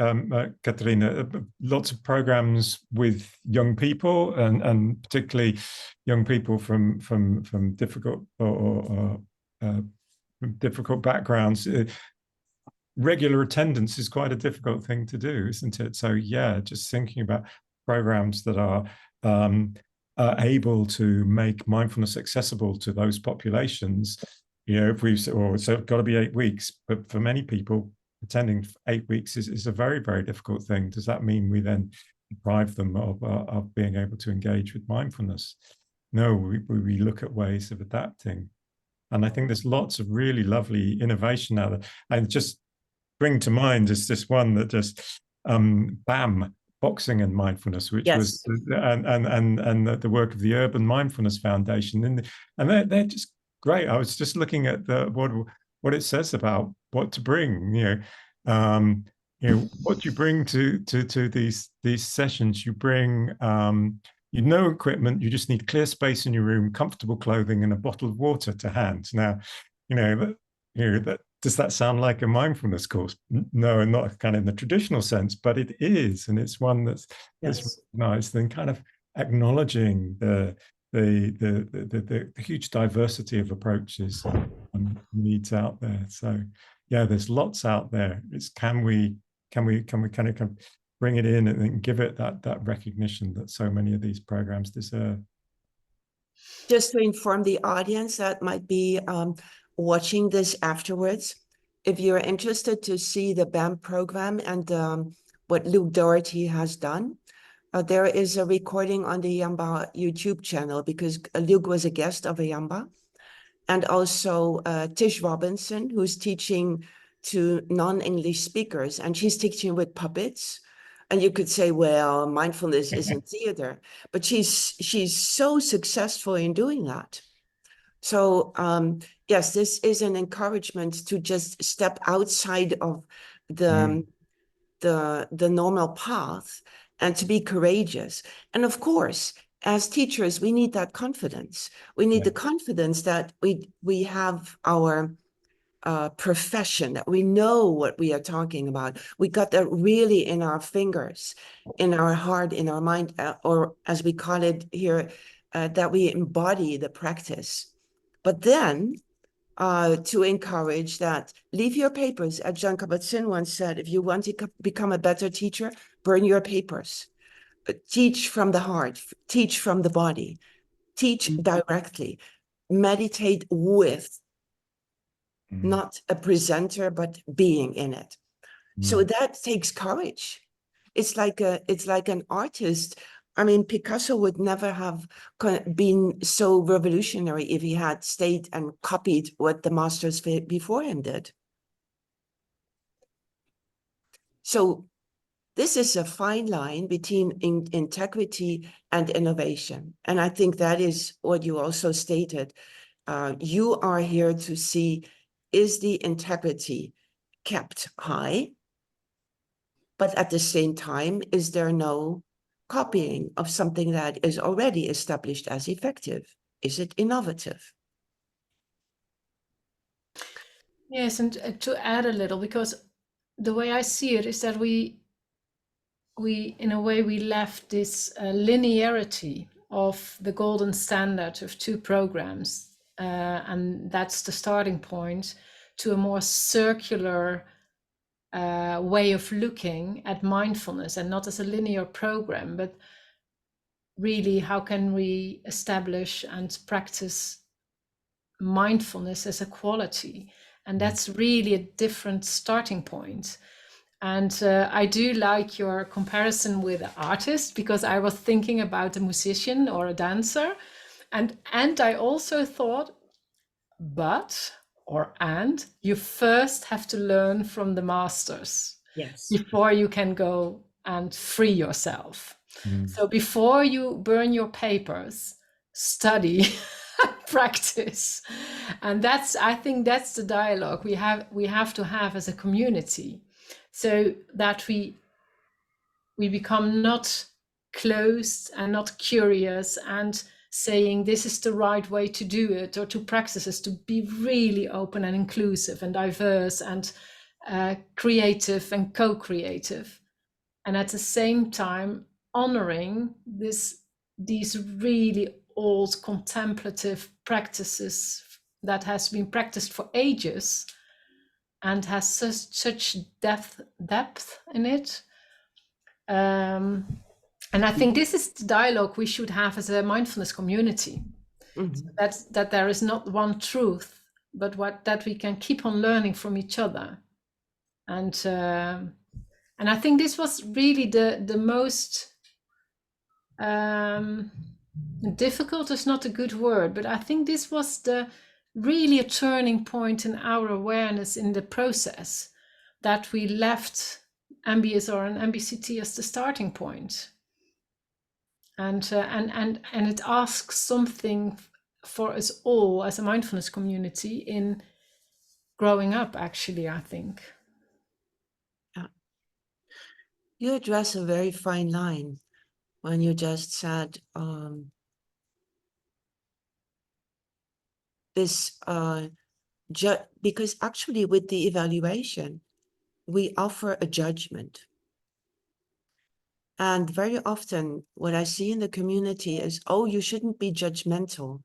Katarina, lots of programs with young people, and particularly young people from difficult or difficult backgrounds. Regular attendance is quite a difficult thing to do, isn't it? So yeah, just thinking about programs that are able to make mindfulness accessible to those populations. If we've, so it's got to be 8 weeks, but for many people, attending 8 weeks is a very, very difficult thing. Does that mean we then deprive them of being able to engage with mindfulness? No, we look at ways of adapting. And I think there's lots of really lovely innovation out there. And just bring to mind is this one that just BAM, Boxing and Mindfulness, which was and the work of the Urban Mindfulness Foundation, and they're just great. I was just looking at what it says about what to bring. What you bring to these sessions. You bring equipment. You just need clear space in your room, comfortable clothing, and a bottle of water to hand. Now, does that sound like a mindfulness course? No, not kind of in the traditional sense, but it is, and it's one that's recognized and kind of acknowledging the huge diversity of approaches and needs out there. So yeah, there's lots out there. It's can we kind of bring it in and give it that recognition that so many of these programs deserve. Just to inform the audience that might be watching this afterwards, if you're interested to see the BAM program and what Luke Doherty has done, there is a recording on the eamba YouTube channel, because Luke was a guest of eamba, and also Tish Robinson, who's teaching to non-English speakers, and she's teaching with puppets. And you could say, well, mindfulness isn't theater, but she's so successful in doing that. So yes, this is an encouragement to just step outside of the normal path and to be courageous. And of course, as teachers, we need that confidence. We need the confidence that we have our profession, that we know what we are talking about. We got that really in our fingers, in our heart, in our mind, or as we call it here, that we embody the practice. But then to encourage that, leave your papers. As Jean Kabat-Zinn once said, if you want to become a better teacher, burn your papers. Teach from the heart, teach from the body, teach directly, meditate with, not a presenter, but being in it. So that takes courage. It's like an artist. I mean, Picasso would never have been so revolutionary if he had stayed and copied what the masters before him did. So this is a fine line between integrity and innovation. And I think that is what you also stated. You are here to see, is the integrity kept high? But at the same time, is there no copying of something that is already established as effective? Is it innovative? Yes, and to add a little, because the way I see it is that we in a way, we left this linearity of the golden standard of 2 programs, and that's the starting point, to a more circular way of looking at mindfulness, and not as a linear program, but really how can we establish and practice mindfulness as a quality. And that's really a different starting point. And I do like your comparison with an artist, because I was thinking about a musician or a dancer, and I also thought, and you first have to learn from the masters, before you can go and free yourself. So before you burn your papers, study, practice, and I think that's the dialogue we have to have as a community, so that we become not closed and not curious and saying this is the right way to do it, or to practices to be really open and inclusive and diverse and creative and co-creative, and at the same time honoring these really old contemplative practices that has been practiced for ages and has such depth in it. And I think this is the dialogue we should have as a mindfulness community. Mhm. That there is not one truth, but that we can keep on learning from each other. And I think this was really the most difficult is not a good word, but I think this was really a turning point in our awareness in the process, that we left MBSR and MBCT as the starting point. And it asks something for us all as a mindfulness community in growing up, actually, I think. Yeah. You address a very fine line when you just said this, because actually with the evaluation, we offer a judgment. And very often what I see in the community is, oh, you shouldn't be judgmental.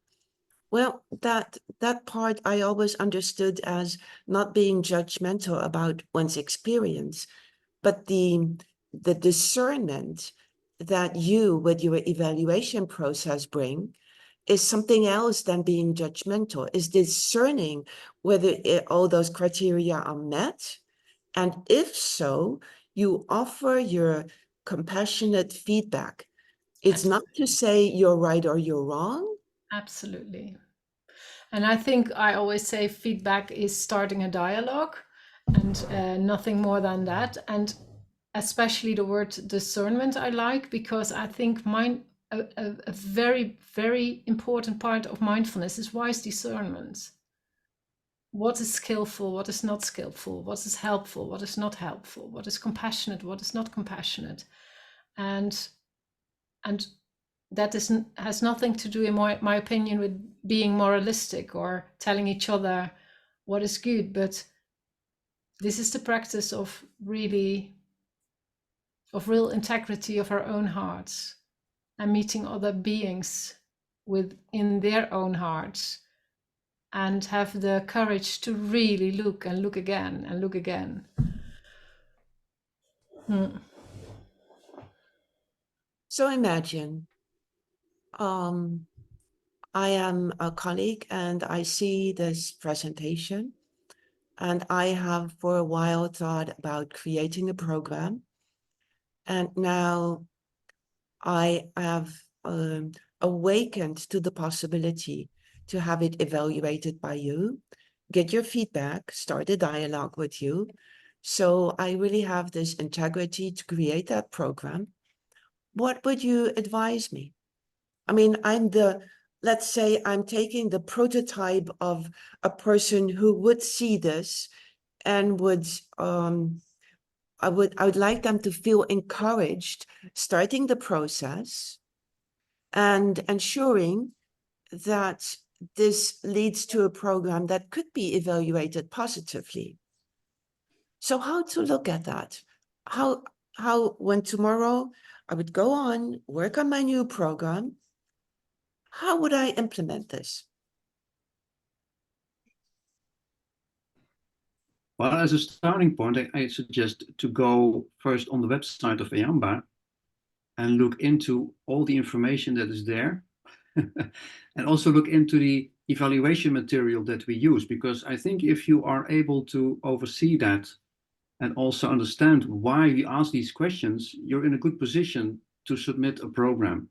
Well, that part I always understood as not being judgmental about one's experience, but the discernment that you, with your evaluation process, bring is something else than being judgmental, is discerning whether all those criteria are met. And if so, you offer your compassionate feedback. It's not to say you're right or you're wrong. Absolutely. And I think I always say feedback is starting a dialogue, and nothing more than that. And especially the word discernment I like, because I think a very, very important part of mindfulness is wise discernment. What is skillful, what is not skillful, what is helpful, what is not helpful, what is compassionate, what is not compassionate. And that has nothing to do, in my opinion, with being moralistic or telling each other what is good, but this is the practice of real integrity of our own hearts and meeting other beings within their own hearts, and have the courage to really look and look again and look again. So imagine, I am a colleague and I see this presentation, and I have for a while thought about creating a program. And now I have awakened to the possibility to have it evaluated by you, get your feedback, start a dialogue with you. So I really have this integrity to create that program. What would you advise me? I mean, let's say I'm taking the prototype of a person who would see this and I would like them to feel encouraged starting the process and ensuring that this leads to a program that could be evaluated positively. So how to look at that? How when tomorrow I would go on, work on my new program, how would I implement this? Well, as a starting point, I suggest to go first on the website of eamba and look into all the information that is there. And also look into the evaluation material that we use, because I think if you are able to oversee that and also understand why we ask these questions, you're in a good position to submit a program.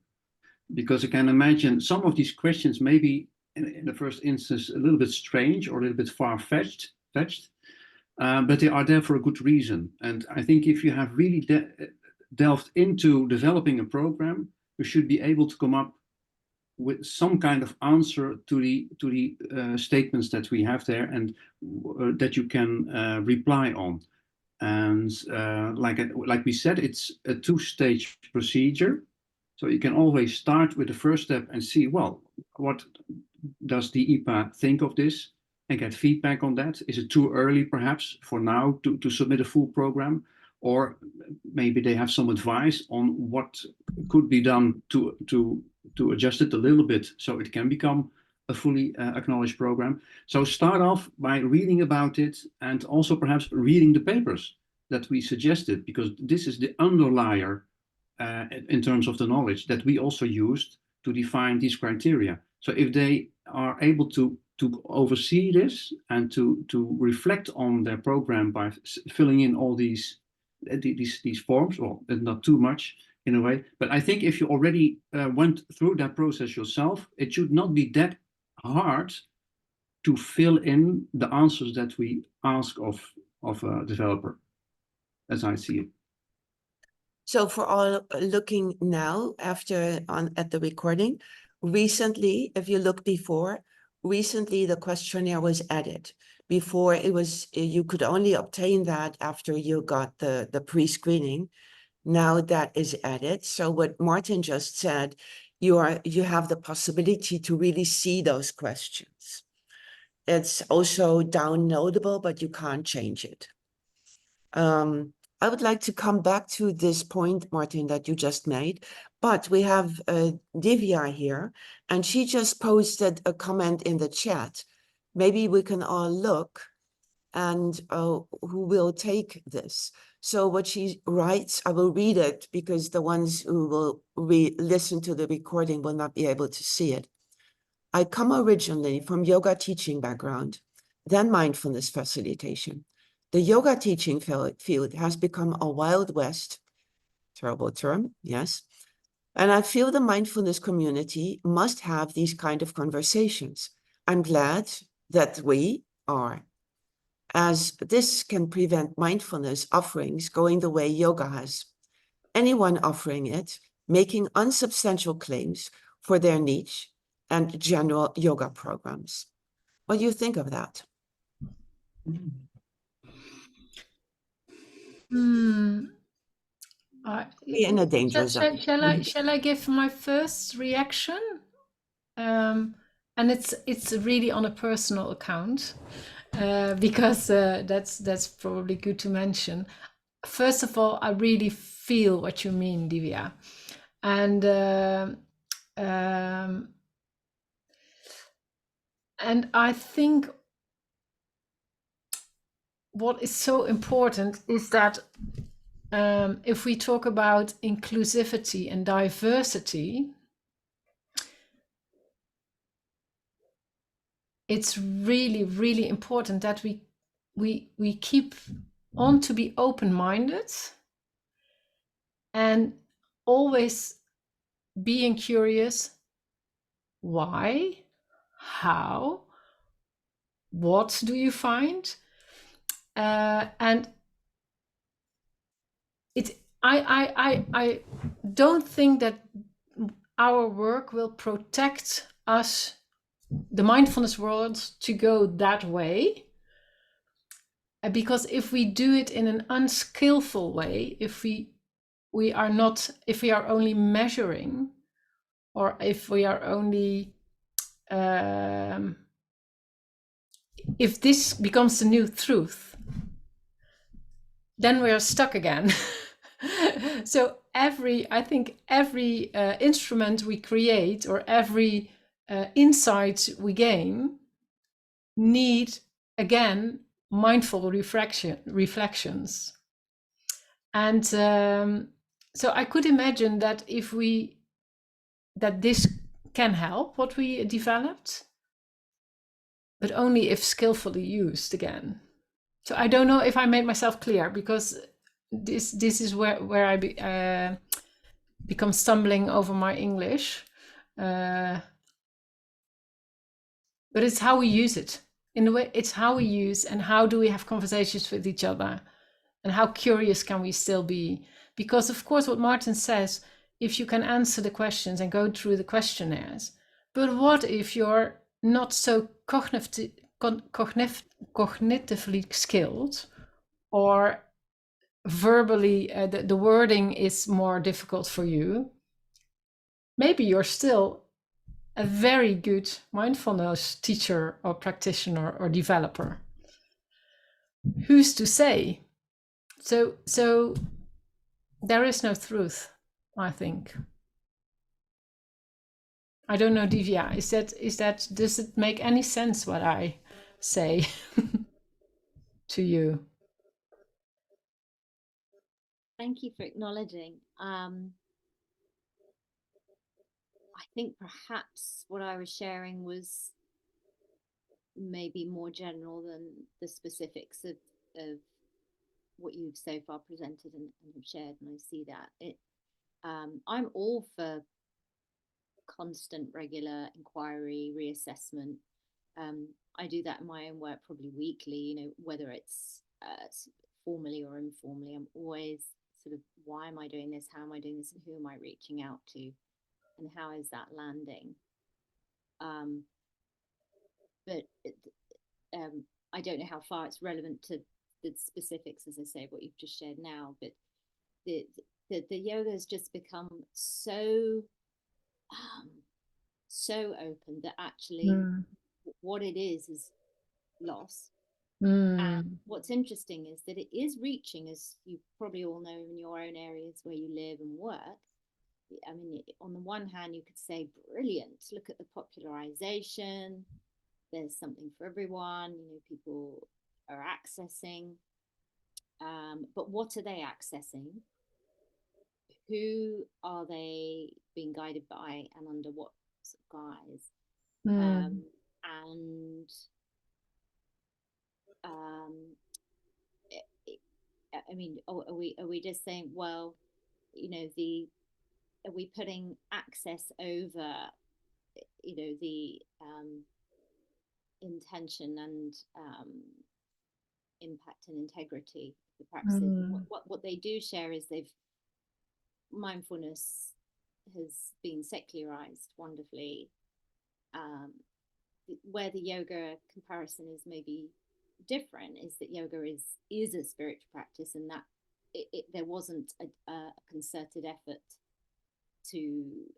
Because I can imagine some of these questions may be, in the first instance, a little bit strange or a little bit far-fetched, but they are there for a good reason. And I think if you have really delved into developing a program, you should be able to come up with some kind of answer to the statements that we have there, and that you can reply on. And like we said, it's a two-stage procedure. So you can always start with the first step and see, well, what does the IPA think of this, and get feedback on that? Is it too early perhaps for now to submit a full program? Or maybe they have some advice on what could be done to adjust it a little bit so it can become a fully acknowledged program. So start off by reading about it, and also perhaps reading the papers that we suggested, because this is the underlier in terms of the knowledge that we also used to define these criteria. So if they are able to oversee this and to reflect on their program by filling in all these forms, well, not too much in a way, but I think if you already went through that process yourself, it should not be that hard to fill in the answers that we ask of a developer, as I see it. So for all looking now at the recording, recently, if you look before, recently the questionnaire was added. Before it was, you could only obtain that after you got the pre-screening. Now that is added. So what Martin just said, you have the possibility to really see those questions. It's also downloadable, but you can't change it. I would like to come back to this point, Martin, that you just made, but we have Divya here, and she just posted a comment in the chat. Maybe we can all look, and who will take this. So what she writes, I will read it because the ones who will listen to the recording will not be able to see it. I come originally from yoga teaching background, then mindfulness facilitation. The yoga teaching field has become a Wild West, terrible term, yes. And I feel the mindfulness community must have these kind of conversations. I'm glad that we are, as this can prevent mindfulness offerings going the way yoga has. Anyone offering it, making unsubstantial claims for their niche and general yoga programs. What do you think of that? In a danger zone. Shall I give my first reaction? And it's really on a personal account, because that's probably good to mention. First of all, I really feel what you mean, Divya, and I think what is so important is that if we talk about inclusivity and diversity, it's really, really important that we keep on to be open-minded and always being curious. Why? How? What do you find? And I don't think that our work will protect us, the mindfulness world, to go that way, because if we do it in an unskillful way, if we are only measuring, or if we are only if this becomes the new truth, then we are stuck again. So I think every instrument we create, or every insight we gain, need, again, mindful reflections. And so I could imagine that that this can help what we developed, but only if skillfully used again. So I don't know if I made myself clear, because this is where I become stumbling over my English. But it's how we use it. In a way, it's how we use, and how do we have conversations with each other, and how curious can we still be? Because of course, what Martin says, if you can answer the questions and go through the questionnaires, but what if you're not so cognitively skilled, or verbally the wording is more difficult for you? maybe you're still a very good mindfulness teacher or practitioner or developer. Who's to say? So there is no truth, I think. I don't know, Divya, does it make any sense what I say to you? Thank you for acknowledging. I think perhaps what I was sharing was maybe more general than the specifics of what you've so far presented and have shared, and I see that. I'm all for constant, regular inquiry, reassessment. I do that in my own work probably weekly, you know, whether it's formally or informally. I'm always sort of, why am I doing this? How am I doing this? And who am I reaching out to? And how is that landing? But I don't know how far it's relevant to the specifics, as I say, what you've just shared now. But the yoga has just become so open that actually what it is lost. And what's interesting is that it is reaching, as you probably all know in your own areas where you live and work. I mean, on the one hand, you could say, brilliant, look at the popularization. There's something for everyone, you know, people are accessing. But what are they accessing? Who are they being guided by, and under what sort of guise? I mean, are we just saying, well, you know, are we putting access over, you know, the intention and impact and integrity of the practices? What they do share is mindfulness has been secularized wonderfully. Where the yoga comparison is maybe different is that yoga is a spiritual practice, and that there wasn't a concerted effort to, you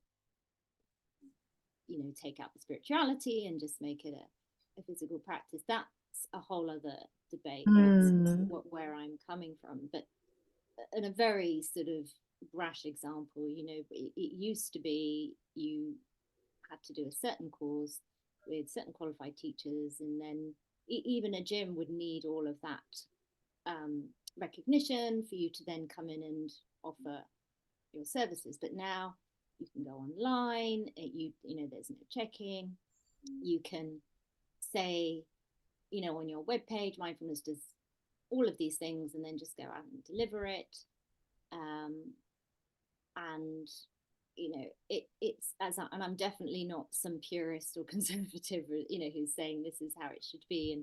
know, take out the spirituality and just make it a physical practice. That's a whole other debate. That's where I'm coming from. But in a very sort of brash example, you know, it used to be you had to do a certain course with certain qualified teachers, and then even a gym would need all of that recognition for you to then come in and offer your services. But now you can go online, you know, there's no checking. You can say, you know, on your webpage, mindfulness does all of these things, and then just go out and deliver it. And you know, it's and I'm definitely not some purist or conservative, you know, who's saying this is how it should be,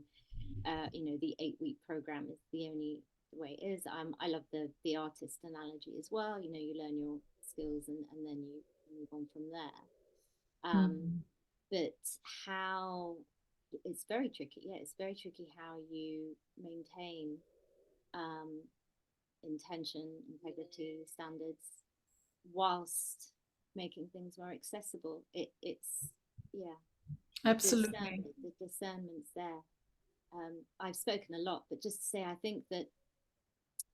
and you know, the 8-week program is the only way it is. I love the artist analogy as well. You know, you learn your skills and then you move on from there. But how, it's very tricky. Yeah, it's very tricky how you maintain intention, integrity, standards, whilst making things more accessible. It's yeah, absolutely, the discernment's there. I've spoken a lot, but just to say, I think that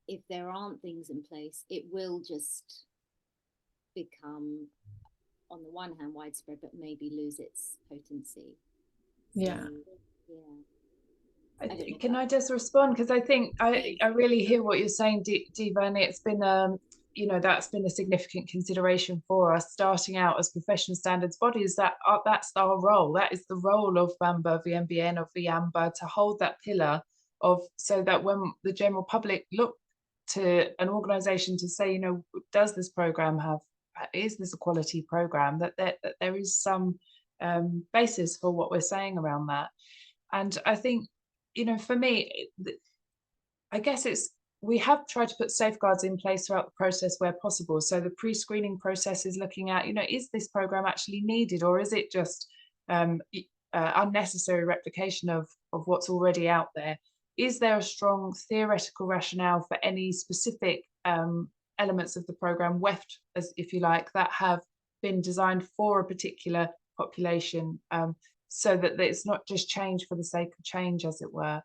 if there aren't things in place, it will just become, on the one hand, widespread, but maybe lose its potency. Yeah. Can I just respond? Because I think I really hear what you're saying, Diva, and it's been you know, that's been a significant consideration for us starting out as professional standards bodies. That's our role. That is the role of BAMBA, VMBN, of eamba, to hold that pillar of, so that when the general public look to an organization to say, you know, does this program is this a quality program, that there is some basis for what we're saying around that. And I think, you know, for me, I guess we have tried to put safeguards in place throughout the process where possible. So the pre-screening process is looking at, you know, is this program actually needed, or is it just unnecessary replication of what's already out there? Is there a strong theoretical rationale for any specific elements of the program, WEFT, as if you like, that have been designed for a particular population, so that it's not just change for the sake of change, as it were.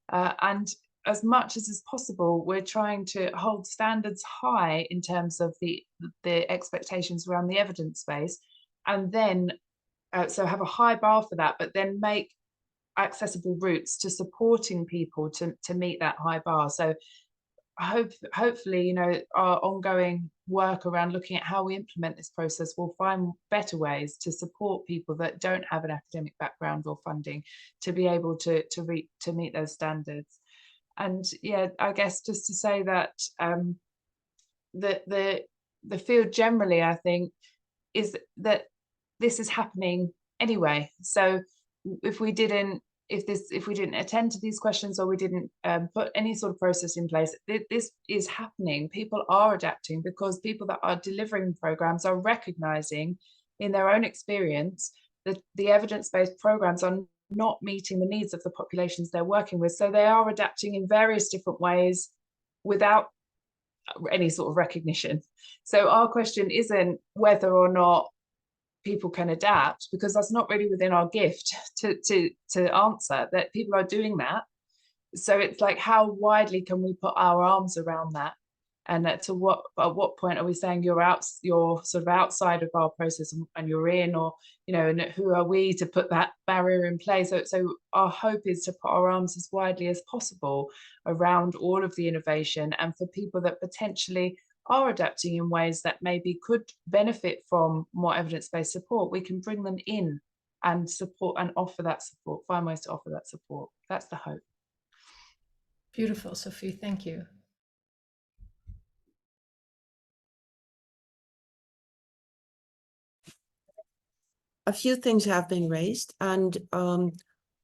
And as much as is possible, we're trying to hold standards high in terms of the expectations around the evidence base, and then so have a high bar for that, but then make accessible routes to supporting people to meet that high bar. So hopefully, you know, our ongoing work around looking at how we implement this process will find better ways to support people that don't have an academic background or funding to be able to meet those standards. And yeah, I guess just to say that the field generally, I think, is that this is happening anyway. So if we didn't attend to these questions, or we didn't put any sort of process in place, this is happening. People are adapting because people that are delivering programs are recognizing in their own experience that the evidence-based programs are not meeting the needs of the populations they're working with. So they are adapting in various different ways without any sort of recognition. So our question isn't whether or not people can adapt, because that's not really within our gift to answer. That people are doing that. So it's like, how widely can we put our arms around that? And at what point are we saying you're sort of outside of our process and you're in, or, you know, and who are we to put that barrier in place? So our hope is to put our arms as widely as possible around all of the innovation, and for people that potentially are adapting in ways that maybe could benefit from more evidence-based support, we can bring them in and support and offer that support, find ways to offer that support. That's the hope. Beautiful, Sophie, thank you. A few things have been raised, and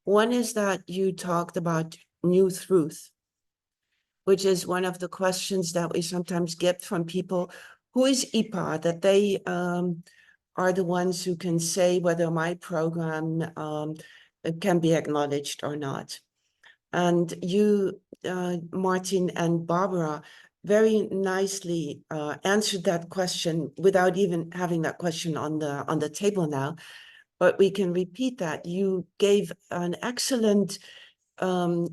one is that you talked about new truth, which is one of the questions that we sometimes get from people. Who is IPA? That they are the ones who can say whether my program can be acknowledged or not. And you, Martin and Barbara, very nicely answered that question without even having that question on the table now, but we can repeat that. You gave an excellent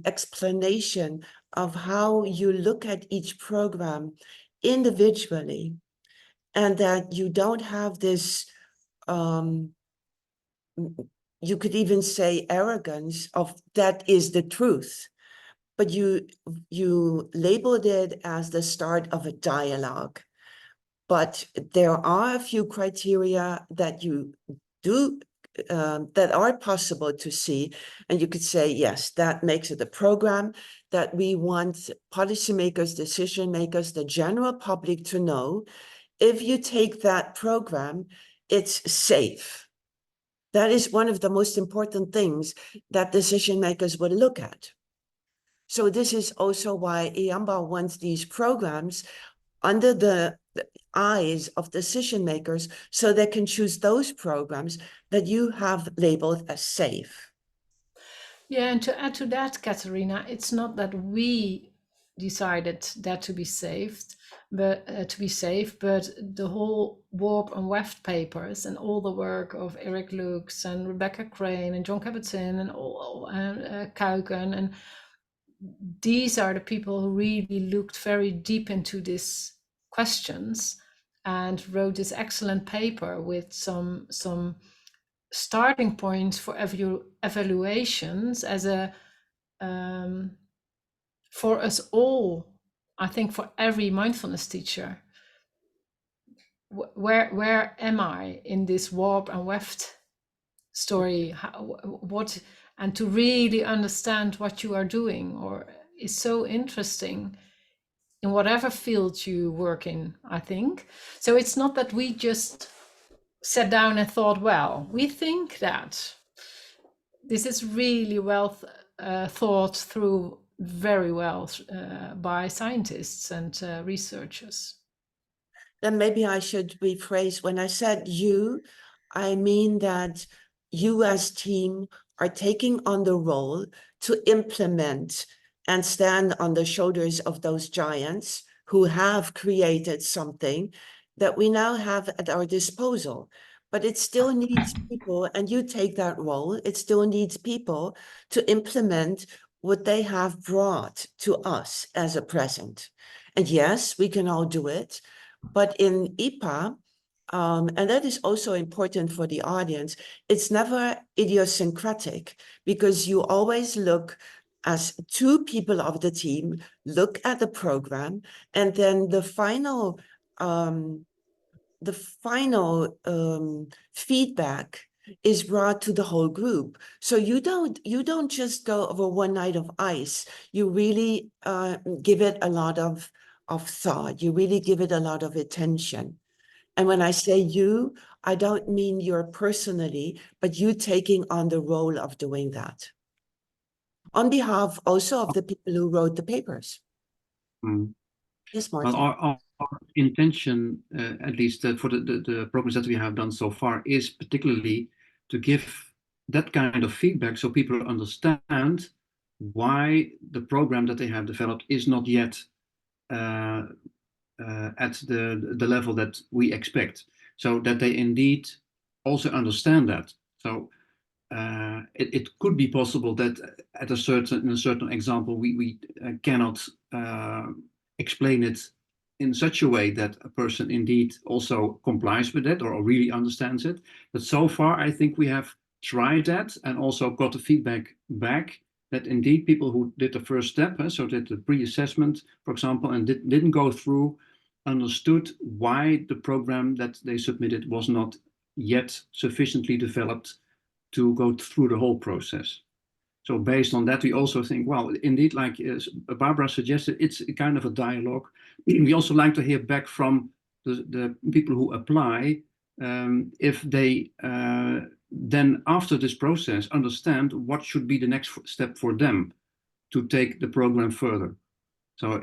explanation of how you look at each program individually, and that you don't have this, you could even say arrogance of that is the truth, but you labeled it as the start of a dialogue. But there are a few criteria that you do that are possible to see, and you could say, yes, that makes it a program that we want policymakers, decision makers, the general public to know. If you take that program, it's safe. That is one of the most important things that decision makers would look at. So this is also why eamba wants these programs under the eyes of decision makers, so they can choose those programs that you have labeled as safe. Yeah, and to add to that, Katerina, it's not that we decided that to be saved, but but the whole warp and weft papers and all the work of Eric Lux and Rebecca Crane and John Kabat-Zinn and Kuiken, and these are the people who really looked very deep into these questions and wrote this excellent paper with some starting points for evaluations as a for us all. I think for every mindfulness teacher, where am I in this warp and weft story? What, and to really understand what you are doing or is so interesting in whatever field you work in, I think. So it's not that we just sat down and thought, well, we think that this is really well thought through very well by scientists and researchers. Then maybe I should rephrase. When I said you, I mean that you as team are taking on the role to implement and stand on the shoulders of those giants who have created something that we now have at our disposal, but it still needs people, and you take that role, it still needs people to implement what they have brought to us as a present. And yes, we can all do it, but in IPA, and that is also important for the audience, it's never idiosyncratic, because you always look as two people of the team, look at the program, and then the final feedback is brought to the whole group. So you don't just go over one night of ice. You really give it a lot of thought. You really give it a lot of attention. And when I say you, I don't mean you're personally, but you taking on the role of doing that. On behalf also of the people who wrote the papers. Mm. Yes, Martin. Well, our intention, at least for the programs that we have done so far, is particularly to give that kind of feedback so people understand why the program that they have developed is not yet at the level that we expect, so that they indeed also understand that. So it could be possible that in a certain example we cannot explain it in such a way that a person indeed also complies with it or really understands it. But so far, I think we have tried that and also got the feedback back that indeed people who did the first step, so did the pre-assessment, for example, and didn't go through, understood why the program that they submitted was not yet sufficiently developed to go through the whole process. So based on that, we also think, well, indeed, like Barbara suggested, it's a kind of a dialogue. We also like to hear back from the people who apply, if they then after this process understand what should be the next step for them to take the program further. So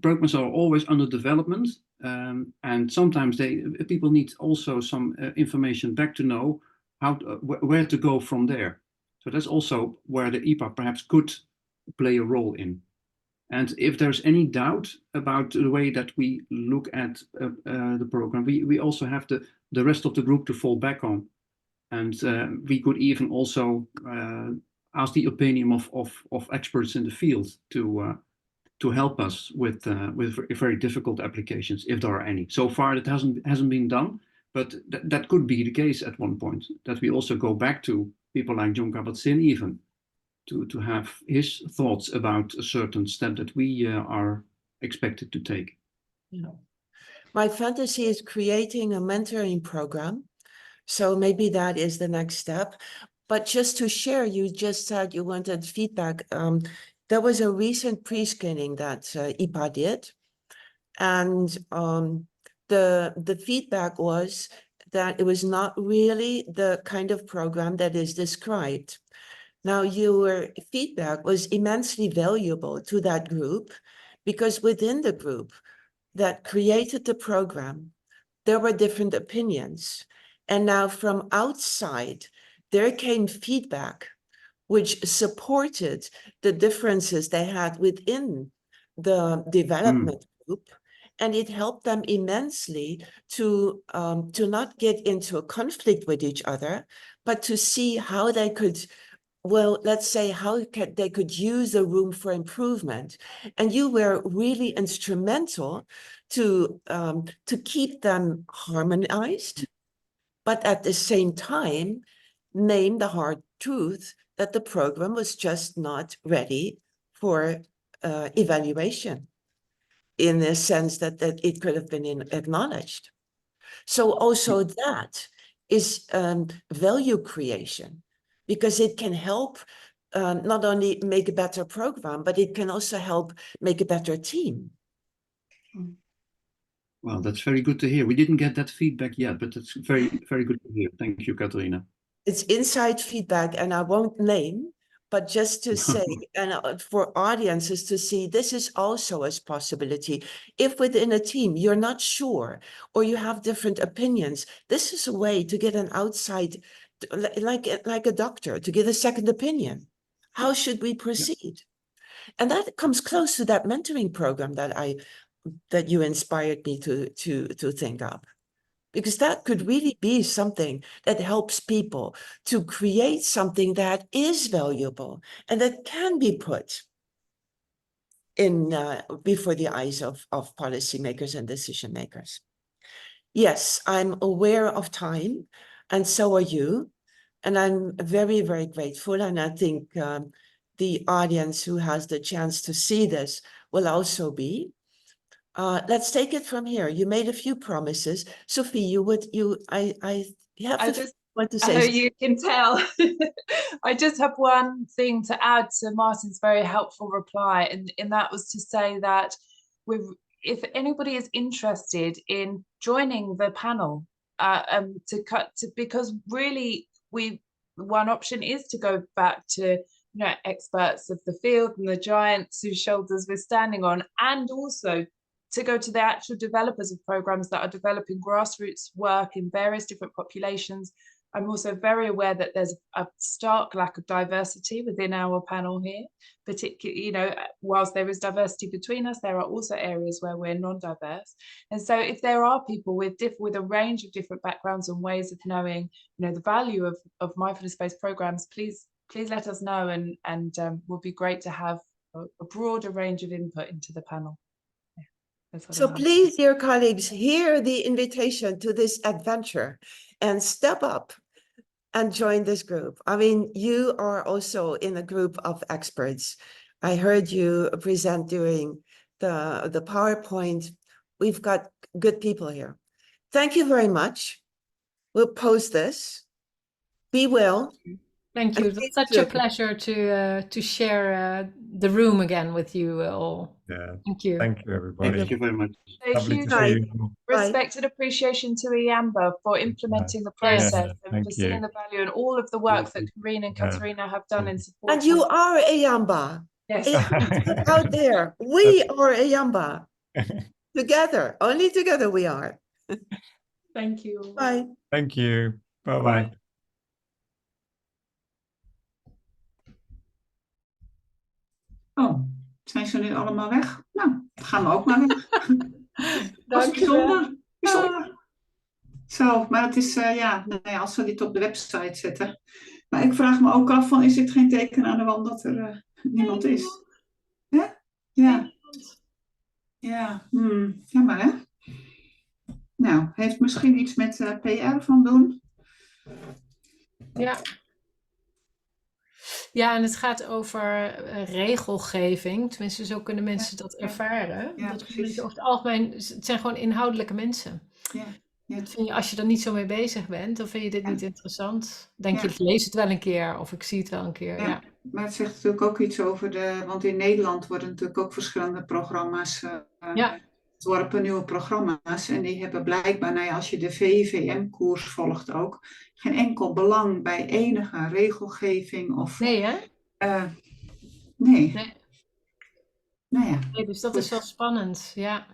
programs are always under development, and sometimes people need also some information back to know where to go from there. So that's also where the IPA perhaps could play a role in. And if there's any doubt about the way that we look at the program, we also have the rest of the group to fall back on. And we could even also ask the opinion of experts in the field to help us with very difficult applications, if there are any. So far, that hasn't been done, but that could be the case at one point, that we also go back to people like John Kabat-Zinn even, to have his thoughts about a certain step that we are expected to take. Yeah. My fantasy is creating a mentoring program. So maybe that is the next step. But just to share, you just said you wanted feedback. There was a recent pre-screening that IPA did. And the feedback was that it was not really the kind of program that is described. Now, your feedback was immensely valuable to that group, because within the group that created the program, there were different opinions. And now from outside, there came feedback which supported the differences they had within the development group. And it helped them immensely to not get into a conflict with each other, but to see how they could, well, let's say how they could use the room for improvement. And you were really instrumental to keep them harmonized, but at the same time, name the hard truth that the program was just not ready for evaluation, in the sense that it could have been acknowledged. So also that is value creation, because it can help not only make a better program, but it can also help make a better team. Well, that's very good to hear. We didn't get that feedback yet, but it's very, very good to hear. Thank you, Katarina. It's inside feedback, and I won't name, but just to say, and for audiences to see, this is also a possibility. If within a team you're not sure, or you have different opinions, this is a way to get an outside, like a doctor, to get a second opinion. How should we proceed? Yeah. And that comes close to that mentoring program that I that you inspired me to think up. Because that could really be something that helps people to create something that is valuable and that can be put in before the eyes of policymakers and decision makers. Yes, I'm aware of time, and so are you. And I'm very, very grateful. And I think the audience who has the chance to see this will also be. Let's take it from here. You made a few promises. Sophie, I have I to just, want to I know say. you can tell. I just have one thing to add to Martin's very helpful reply, and that was to say that if anybody is interested in joining the panel, because really one option is to go back to experts of the field and the giants whose shoulders we're standing on, and also to go to the actual developers of programs that are developing grassroots work in various different populations. I'm also very aware that there's a stark lack of diversity within our panel here, particularly, whilst there is diversity between us, there are also areas where we're non-diverse. And so if there are people with a range of different backgrounds and ways of knowing, the value of mindfulness-based programs, please let us know, and would be great to have a broader range of input into the panel. So please, dear colleagues, hear the invitation to this adventure and step up and join this group. I mean, you are also in a group of experts. I heard you present during the PowerPoint. We've got good people here. Thank you very much. We'll post this. Be well. Thank you. It was such a pleasure to share the room again with you all. Yeah. Thank you. Thank you, everybody. Thank you very much. A Lovely huge to see you. respect and appreciation to eamba for implementing the process and for seeing the value and all of the work that Karine and Katerina have done in support. And you are eamba. Yes. It's out there. We are eamba. Together, only together we are. Thank you. Bye. Thank you. Bye-bye. Oh, zijn ze nu allemaal weg? Nou, dan gaan we ook maar weg. Dat is bijzonder. Zo, maar het is, als we dit op de website zetten. Maar ik vraag me ook af, is dit geen teken aan de wand dat er niemand is? Hè? Ja. Ja, jammer hè? Nou, heeft misschien iets met PR van doen? Ja. Ja, en het gaat over regelgeving. Tenminste, zo kunnen mensen dat ervaren. Ja, dat precies. over het algemeen, het zijn gewoon inhoudelijke mensen. Ja. Dat vind je, als je er niet zo mee bezig bent, dan vind je dit niet interessant. Denk je, ik lees het wel een keer of ik zie het wel een keer. Ja. Maar het zegt natuurlijk ook iets over want in Nederland worden natuurlijk ook verschillende programma's ontworpen, nieuwe programma's. En die hebben blijkbaar, als je de VVM-koers volgt ook, geen enkel belang bij enige regelgeving of... Nee, hè? Nee. Nou ja. Nee, dus dat is wel spannend, ja.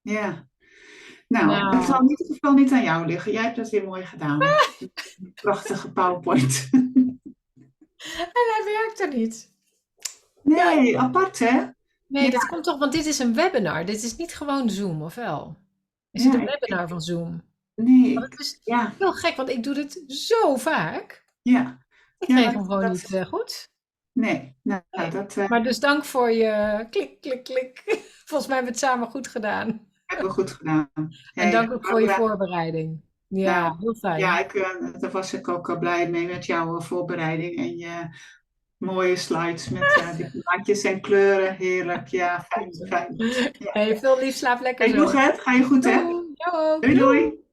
Ja. Nou, het zal in ieder geval niet aan jou liggen. Jij hebt dat weer mooi gedaan. Prachtige PowerPoint. En hij werkt er niet. Nee, apart hè? Nee, dat komt toch, want dit is een webinar. Dit is niet gewoon Zoom, of wel? Is het een webinar van Zoom? Nee. Het is heel gek, want ik doe dit zo vaak. Ja. Ik kreeg hem gewoon niet goed. Nee. Nou, dat... Maar dus dank voor je klik, klik, klik. Volgens mij hebben we het samen goed gedaan. Hebben we goed gedaan. En dank ook voor je voorbereiding. Ja, heel fijn. Ja, daar was ik ook blij mee met jouw voorbereiding en je mooie slides met die plaatjes en kleuren. Heerlijk, ja, fijn. Ja. Hey, veel lief, slaap lekker. Hey, doeg, hè? Ga je goed, hè? Doei. Doei, doei.